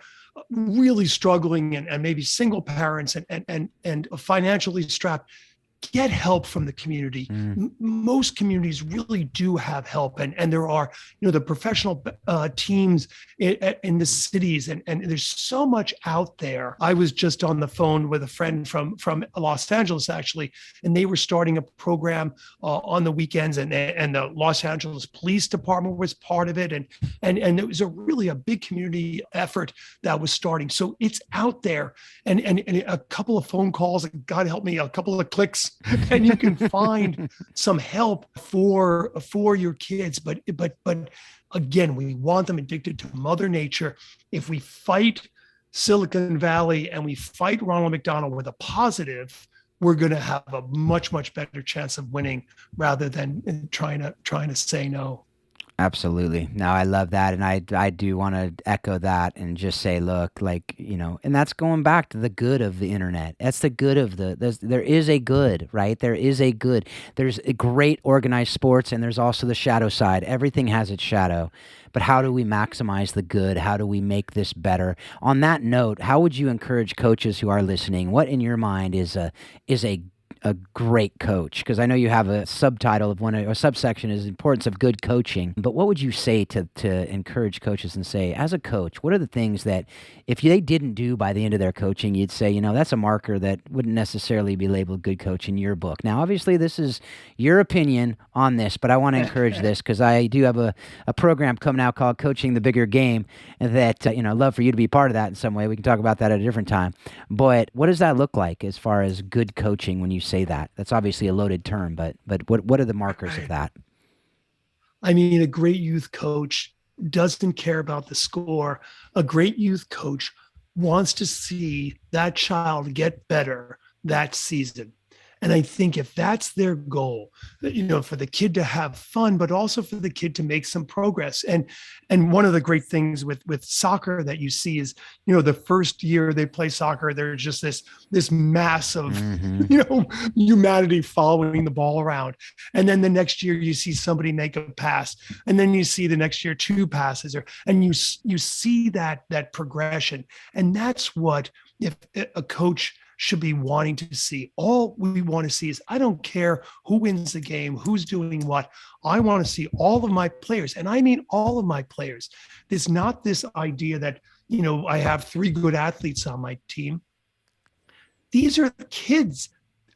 really struggling and maybe single parents and financially strapped, get help from the community. Most communities really do have help, and there are, the professional teams in the cities, and there's so much out there. I was just on the phone with a friend from Los Angeles, actually, and they were starting a program on the weekends, and the Los Angeles Police Department was part of it, and it was really a big community effort that was starting. So it's out there, and a couple of phone calls, God help me, a couple of clicks, and you can find some help for your kids. But again, we want them addicted to Mother Nature. If we fight Silicon Valley and we fight Ronald McDonald with a positive, we're going to have a much, much better chance of winning rather than trying to say no. Absolutely. No, I love that. And I do want to echo that and just say, look, and that's going back to the good of the internet. That's the good of there is a good, right? There is a good. There's a great organized sports, and there's also the shadow side. Everything has its shadow. But how do we maximize the good? How do we make this better? On that note, how would you encourage coaches who are listening? What in your mind is a great coach? Because I know you have a subtitle of a subsection is importance of good coaching. But what would you say to encourage coaches and say, as a coach, what are the things that if they didn't do by the end of their coaching, you'd say, that's a marker that wouldn't necessarily be labeled good coach in your book? Now, obviously, this is your opinion on this, but I want to encourage this because I do have a program coming out called Coaching the Bigger Game that, I'd love for you to be part of that in some way. We can talk about that at a different time. But what does that look like as far as good coaching when you say that? That's obviously a loaded term, but what are the markers of that? I mean, a great youth coach doesn't care about the score. A great youth coach wants to see that child get better that season. And I think if that's their goal, for the kid to have fun, but also for the kid to make some progress. And one of the great things with soccer that you see is, the first year they play soccer, there's just this mass of, humanity following the ball around. And then the next year you see somebody make a pass, and then you see the next year 2 passes, and you see that progression. And that's what, if a coach should be wanting to see. All we want to see is, I don't care who wins the game, who's doing what. I want to see all of my players. And I mean all of my players. There's not this idea that, I have 3 good athletes on my team. These are kids.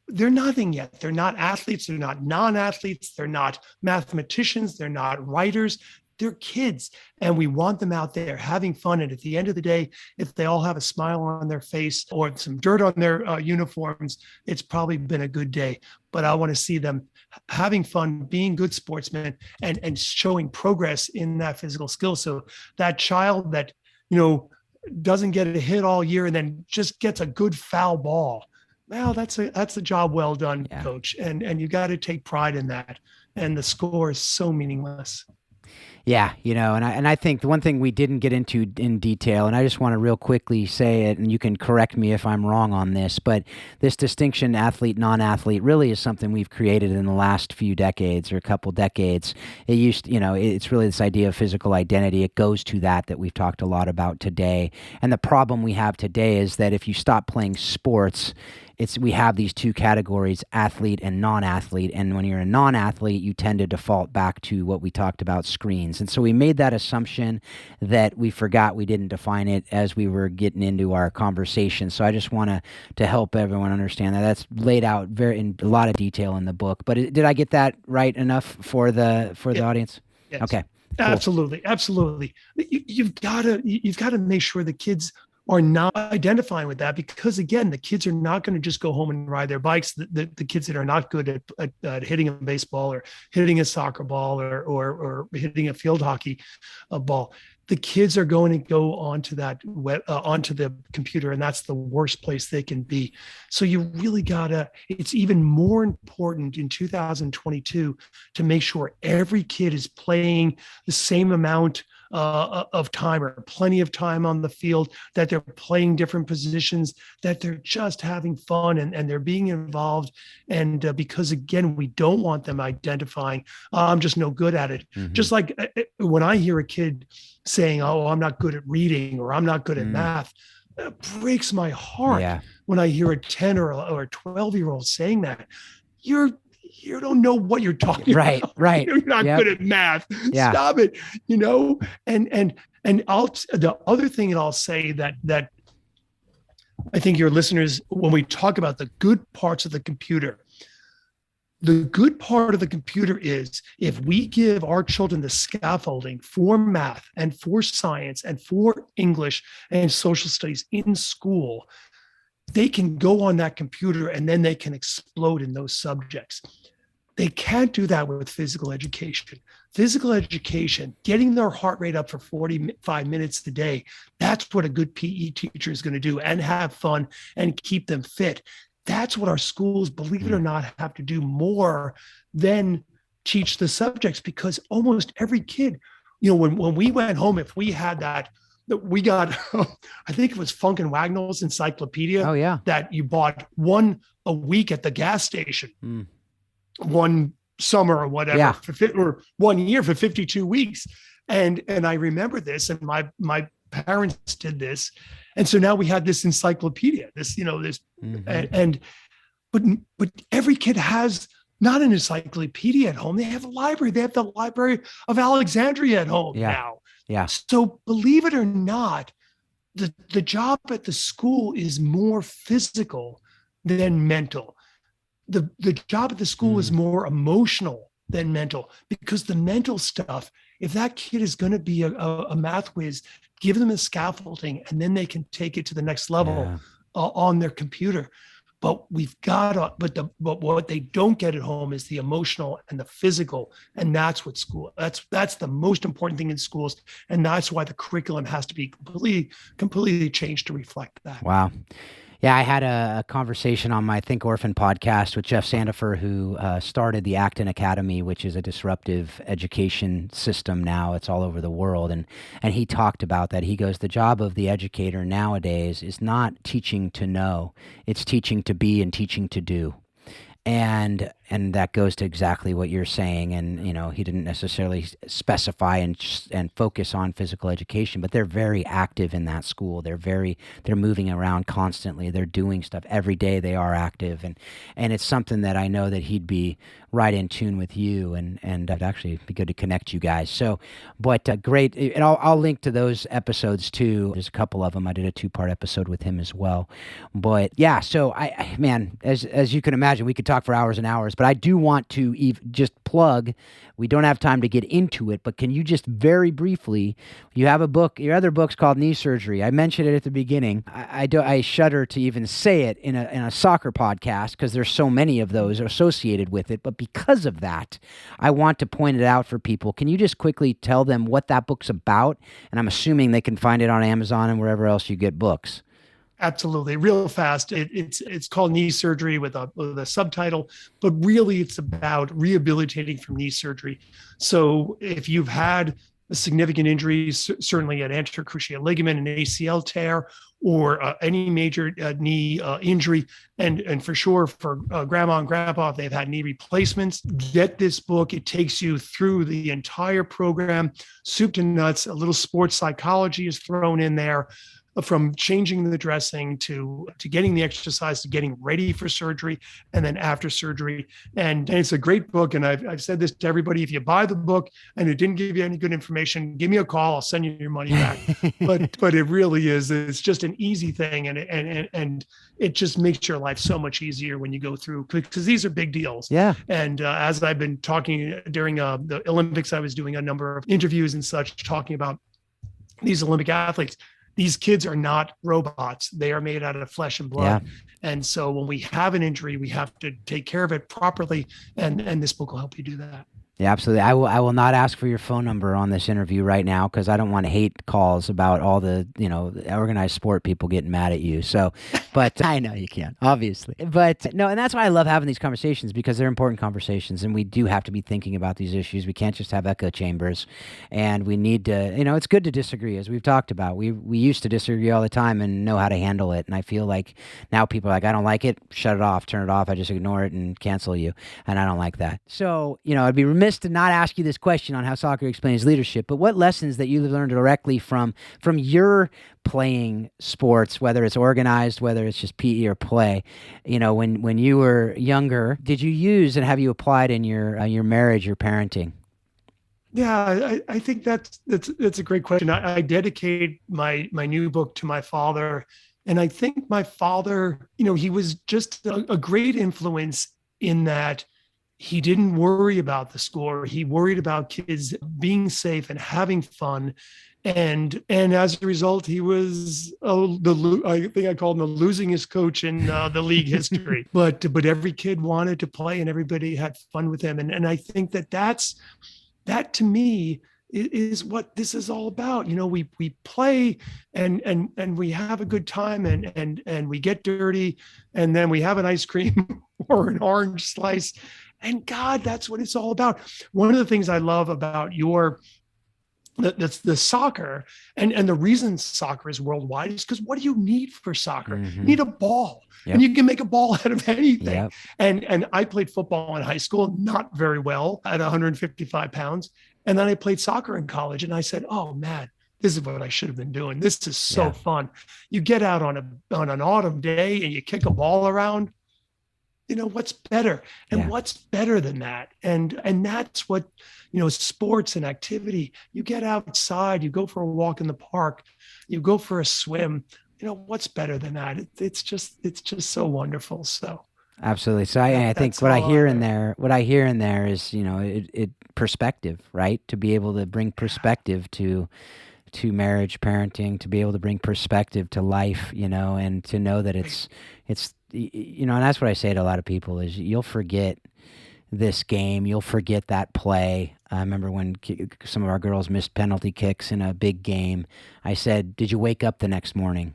They're nothing yet. They're not athletes. They're not non-athletes. They're not mathematicians. They're not writers. They're kids, and we want them out there having fun. And at the end of the day, if they all have a smile on their face or some dirt on their uniforms, it's probably been a good day. But I want to see them having fun, being good sportsmen, and showing progress in that physical skill. So that child that, doesn't get a hit all year and then just gets a good foul ball, well, that's a job well done, yeah, coach. And you got to take pride in that. And the score is so meaningless. Yeah, and I think the one thing we didn't get into in detail, and I just want to real quickly say it, and you can correct me if I'm wrong on this, but this distinction athlete, non-athlete really is something we've created in the last few decades or a couple decades. It used, it's really this idea of physical identity. It goes to that we've talked a lot about today. And the problem we have today is that if you stop playing sports, we have these 2 categories, athlete and non-athlete. And when you're a non-athlete, you tend to default back to what we talked about, screens. And so we made that assumption that we forgot we didn't define it as we were getting into our conversation. So I just want to help everyone understand that. That's laid out in a lot of detail in the book. But did I get that right enough for the audience? Yes. Okay. Cool. Absolutely. You've got to make sure the kids are not identifying with that, because again, the kids are not going to just go home and ride their bikes. The kids that are not good at hitting a baseball or hitting a soccer ball or hitting a field hockey ball, the kids are going to go onto that onto the computer, and that's the worst place they can be. So you really it's even more important in 2022 to make sure every kid is playing the same amount of time, or plenty of time on the field, that they're playing different positions, that they're just having fun and they're being involved. And because again, we don't want them identifying, I'm just no good at it. Mm-hmm. Just like when I hear a kid saying, oh, I'm not good at reading or I'm not good at math. It breaks my heart when I hear a 10 or a 12-year-old saying that. You don't know what you're talking about. Right. You're not good at math. Stop it. And the other thing that I'll say that I think your listeners, when we talk about the good parts of the computer, the good part of the computer is if we give our children the scaffolding for math and for science and for English and social studies in school, they can go on that computer and then they can explode in those subjects. They can't do that with physical education. Physical education, getting their heart rate up for 45 minutes a day, that's what a good PE teacher is going to do, and have fun and keep them fit. That's what our schools, believe it or not, have to do more than teach the subjects, because almost every kid, when we went home, if we had that we got, I think it was Funk and Wagnall's encyclopedia that you bought one a week at the gas station, one summer or whatever, or 1 year for 52 weeks. And I remember this, and my parents did this. And so now we had this encyclopedia, but every kid has not an encyclopedia at home. They have a library. They have the Library of Alexandria at home now. Yeah. So believe it or not, the job at the school is more physical than mental. The job at the school is more emotional than mental, because the mental stuff, if that kid is going to be a math whiz, give them a scaffolding and then they can take it to the next level on their computer. But but what they don't get at home is the emotional and the physical. And that's what that's the most important thing in schools. And that's why the curriculum has to be completely changed to reflect that. Wow. Yeah, I had a conversation on my Think Orphan podcast with Jeff Sandifer, who started the Acton Academy, which is a disruptive education system now. It's all over the world. And he talked about that. He goes, the job of the educator nowadays is not teaching to know. It's teaching to be and teaching to do. And that goes to exactly what you're saying. And, he didn't necessarily specify and focus on physical education, but they're very active in that school. They're moving around constantly. They're doing stuff every day. They are active. And it's something that I know that he'd be right in tune with you, and it'd actually be good to connect you guys. So, but great. And I'll link to those episodes too. There's a couple of them. I did a 2-part episode with him as well. But yeah, so man, as you can imagine, we could talk for hours and hours, but I do want to just plug, we don't have time to get into it, but can you just very briefly, you have a book, your other book's called Knee Surgery. I mentioned it at the beginning. I shudder to even say it in a soccer podcast because there's so many of those associated with it, but because of that, I want to point it out for people. Can you just quickly tell them what that book's about? And I'm assuming they can find it on Amazon and wherever else you get books. Absolutely. Real fast. It's called Knee Surgery with a subtitle, but really it's about rehabilitating from knee surgery. So if you've had a significant injury, certainly an anterior cruciate ligament, an ACL tear, or any major knee injury, and for sure for grandma and grandpa, if they've had knee replacements, get this book. It takes you through the entire program, soup to nuts. A little sports psychology is thrown in there, from changing the dressing to getting the exercise, to getting ready for surgery, and then after surgery. And it's a great book. And I've said this to everybody: if you buy the book and it didn't give you any good information, give me a call. I'll send you your money back. but it really is. It's just an easy thing, and it just makes your life so much easier when you go through, because these are big deals. Yeah. And as I've been talking during the Olympics, I was doing a number of interviews and such, talking about these Olympic athletes. These kids are not robots. They are made out of flesh and blood. Yeah. And so when we have an injury, we have to take care of it properly. And this book will help you do that. Yeah, absolutely. I will not ask for your phone number on this interview right now, because I don't want to hate calls about all the, organized sport people getting mad at you. So, but I know you can't, obviously. But no, and that's why I love having these conversations, because they're important conversations, and we do have to be thinking about these issues. We can't just have echo chambers, and we need to, it's good to disagree, as we've talked about. We used to disagree all the time and know how to handle it. And I feel like now people are like, I don't like it, shut it off, turn it off. I just ignore it and cancel you. And I don't like that. So, I'd be remiss remiss to not ask you this question on how soccer explains leadership, but what lessons that you've learned directly from your playing sports, whether it's organized, whether it's just PE or play, when you were younger, did you use and have you applied in your marriage, your parenting? Yeah, I think that's a great question. I dedicate my new book to my father, and I think my father, he was just a great influence in that he didn't worry about the score. He worried about kids being safe and having fun. And as a result, he was I think I called him the losingest coach in the league history. But every kid wanted to play and everybody had fun with him. And I think that to me is what this is all about. We play and we have a good time and we get dirty and then we have an ice cream or an orange slice. And God, that's what it's all about. One of the things I love about that's the soccer and the reason soccer is worldwide is because what do you need for soccer? Mm-hmm. You need a ball. Yep. And you can make a ball out of anything. Yep. And I played football in high school, not very well at 155 pounds. And then I played soccer in college and I said, oh man, this is what I should have been doing. This is so fun. You get out on an autumn day and you kick a ball around. What's better? And what's better than that? And that's what, sports and activity, you get outside, you go for a walk in the park, you go for a swim, what's better than that? It's just so wonderful. So. Absolutely. So I think what I hear in there is, it perspective, right? To be able to bring perspective to marriage, parenting, to be able to bring perspective to life, and to know that it's, and that's what I say to a lot of people is you'll forget this game. You'll forget that play. I remember when some of our girls missed penalty kicks in a big game. I said, did you wake up the next morning?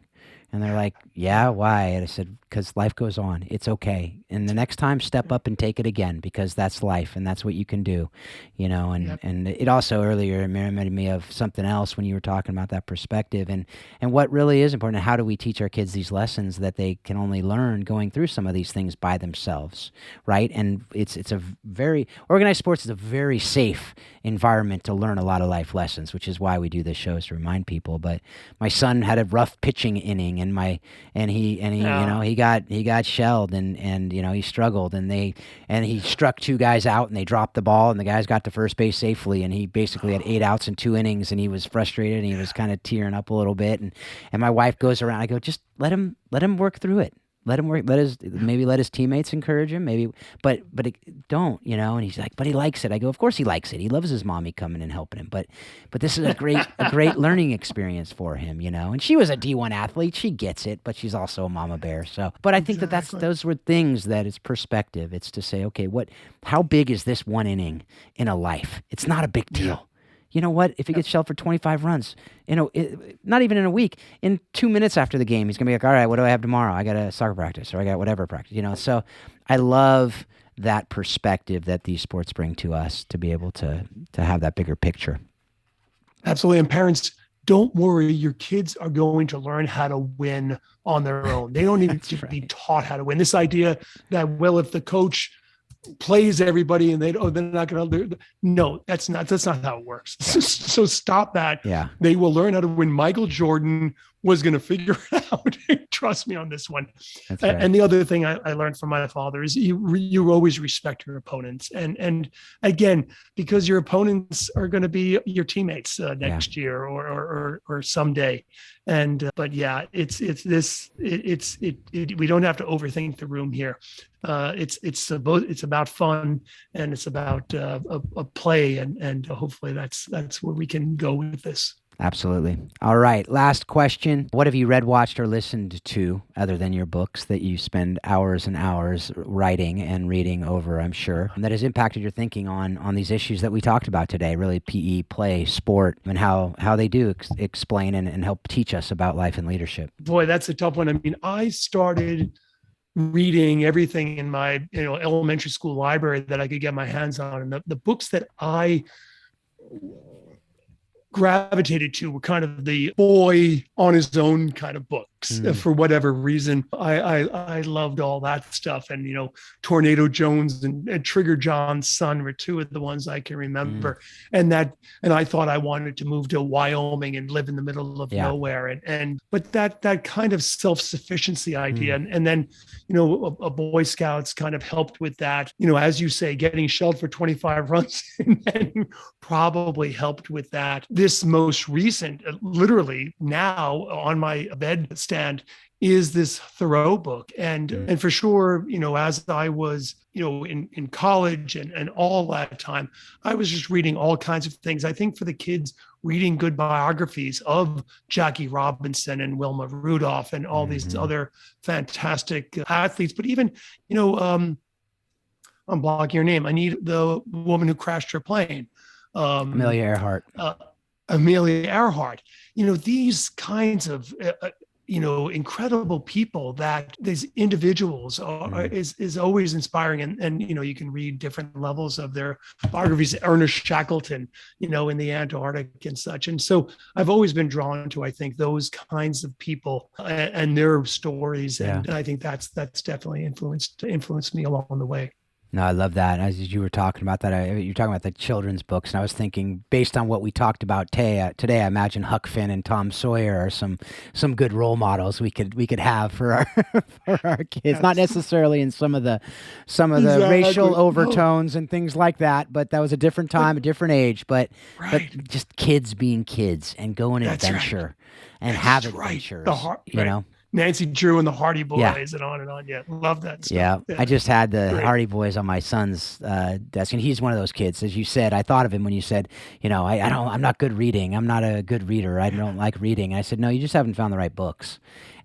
And they're like, yeah, why? And I said, because life goes on. It's okay. And the next time, step up and take it again, because that's life and that's what you can do, and it also earlier reminded me of something else when you were talking about that perspective and what really is important. And how do we teach our kids these lessons that they can only learn going through some of these things by themselves, right? And it's a very, organized sports is a very safe environment to learn a lot of life lessons, which is why we do this show, is to remind people. But my son had a rough pitching inning and he got shelled and he struggled and he struck two guys out and they dropped the ball and the guys got to first base safely and he basically had 8 outs in 2 innings and he was frustrated and he was kind of tearing up a little bit and my wife goes around. I go, just let him work through it. Let him work. Let his teammates encourage him. Maybe, but don't. And he's like, but he likes it. I go, of course he likes it. He loves his mommy coming and helping him. But this is a great learning experience for him. And she was a D1 athlete. She gets it, but she's also a mama bear. So, but I think those were things that it's perspective. It's to say, okay, how big is this one inning in a life? It's not a big deal. Yeah. You know what? If he gets shelled for 25 runs, not even in a week, in 2 minutes after the game, he's going to be like, all right, what do I have tomorrow? I got a soccer practice or I got whatever practice, So I love that perspective that these sports bring to us to be able to have that bigger picture. Absolutely. And parents, don't worry. Your kids are going to learn how to win on their own. They don't need to be taught how to win. This idea that, well, if the coach plays everybody and they're not going to, no, that's not how it works. So stop that. Yeah. They will learn how to win. Michael Jordan was going to figure it out. Trust me on this one. That's right. And the other thing I learned from my father is you always respect your opponents. And again, because your opponents are going to be your teammates next year or someday. And, but yeah, we don't have to overthink the room here. It's about fun and it's about a play and hopefully that's where we can go with this. Absolutely. All right. Last question. What have you read, watched, or listened to other than your books that you spend hours and hours writing and reading over, I'm sure, that has impacted your thinking on these issues that we talked about today, really PE, play, sport, and how they do explain and help teach us about life and leadership? Boy, that's a tough one. I mean, I started reading everything in my elementary school library that I could get my hands on. And the books that I gravitated to were kind of the boy on his own kind of book. books. For whatever reason. I loved all that stuff. And, Tornado Jones and Trigger John's Son were two of the ones I can remember. And I thought I wanted to move to Wyoming and live in the middle of nowhere. But that kind of self-sufficiency idea. And then, a Boy Scouts kind of helped with that, as you say, getting shelled for 25 runs and then probably helped with that. This most recent, literally now on my bedstand, is this Thoreau book. And for sure, as I was, in college and all that time, I was just reading all kinds of things. I think for the kids, reading good biographies of Jackie Robinson and Wilma Rudolph and all these other fantastic athletes. But even, I'm blocking your name. I need the woman who crashed her plane. Amelia Earhart. Amelia Earhart. These kinds of, incredible people that these individuals are, is always inspiring. And, you can read different levels of their biographies, Ernest Shackleton, in the Antarctic and such. And so I've always been drawn to, I think, those kinds of people and their stories. And I think that's definitely influenced me along the way. No, I love that. As you were talking about that, you're talking about the children's books, and I was thinking, based on what we talked about today, I imagine Huck Finn and Tom Sawyer are some good role models we could have for our kids. Yes. Not necessarily in some of the racial overtones and things like that, but that was a different time, a different age. But just kids being kids and going adventure and have adventure. Nancy Drew and the Hardy Boys and on and on. Yeah, love that stuff. Yeah, I just had the Hardy Boys on my son's desk, and he's one of those kids. As you said, I thought of him when you said, I'm not good reading. I'm not a good reader. I don't like reading. And I said, no, you just haven't found the right books.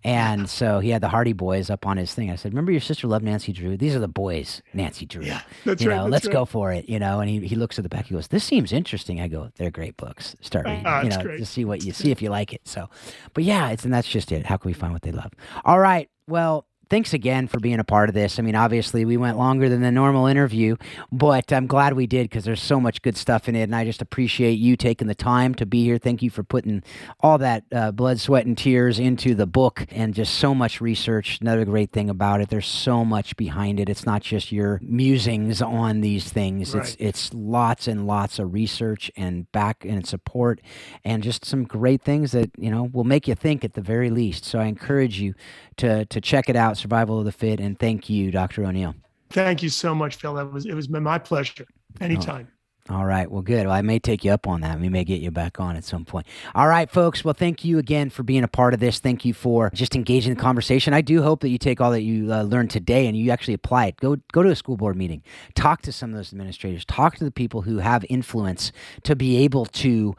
And so he had the Hardy Boys up on his thing. I said, remember your sister loved Nancy Drew? These are the boys, Nancy Drew. Yeah, that's right. Let's go for it. And he looks at the back. He goes, this seems interesting. I go, they're great books. Start reading, just see if you like it. So, but and that's just it. How can we find what they love? All right. Well, thanks again for being a part of this. I mean, obviously, we went longer than the normal interview, but I'm glad we did because there's so much good stuff in it, and I just appreciate you taking the time to be here. Thank you for putting all that blood, sweat, and tears into the book and just so much research. Another great thing about it, there's so much behind it. It's not just your musings on these things. Right. It's lots and lots of research and back and support and just some great things that, will make you think at the very least. So I encourage you to check it out, Survival of the Fit, and thank you, Dr. O'Neill. Thank you so much, Phil. It was my pleasure. Anytime. All right. Well, good. Well, I may take you up on that. We may get you back on at some point. All right, folks. Well, thank you again for being a part of this. Thank you for just engaging the conversation. I do hope that you take all that you learned today and you actually apply it. Go to a school board meeting. Talk to some of those administrators. Talk to the people who have influence to be able to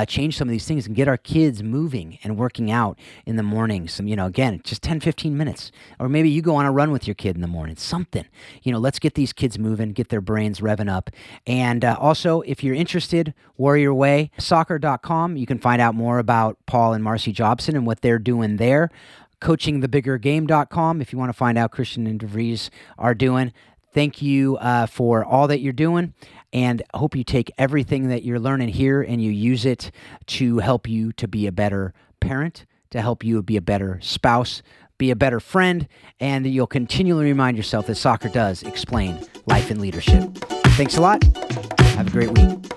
change some of these things and get our kids moving and working out in the mornings. Again, just 10, 15 minutes. Or maybe you go on a run with your kid in the morning. Something. Let's get these kids moving, get their brains revving up. And also, if you're interested, Warrior Way, soccer.com. You can find out more about Paul and Marcy Jobson and what they're doing there. Coachingthebiggergame.com if you want to find out Christian and DeVries are doing. Thank you for all that you're doing, and I hope you take everything that you're learning here and you use it to help you to be a better parent, to help you be a better spouse, be a better friend, and you'll continually remind yourself that soccer does explain life and leadership. Thanks a lot. Have a great week.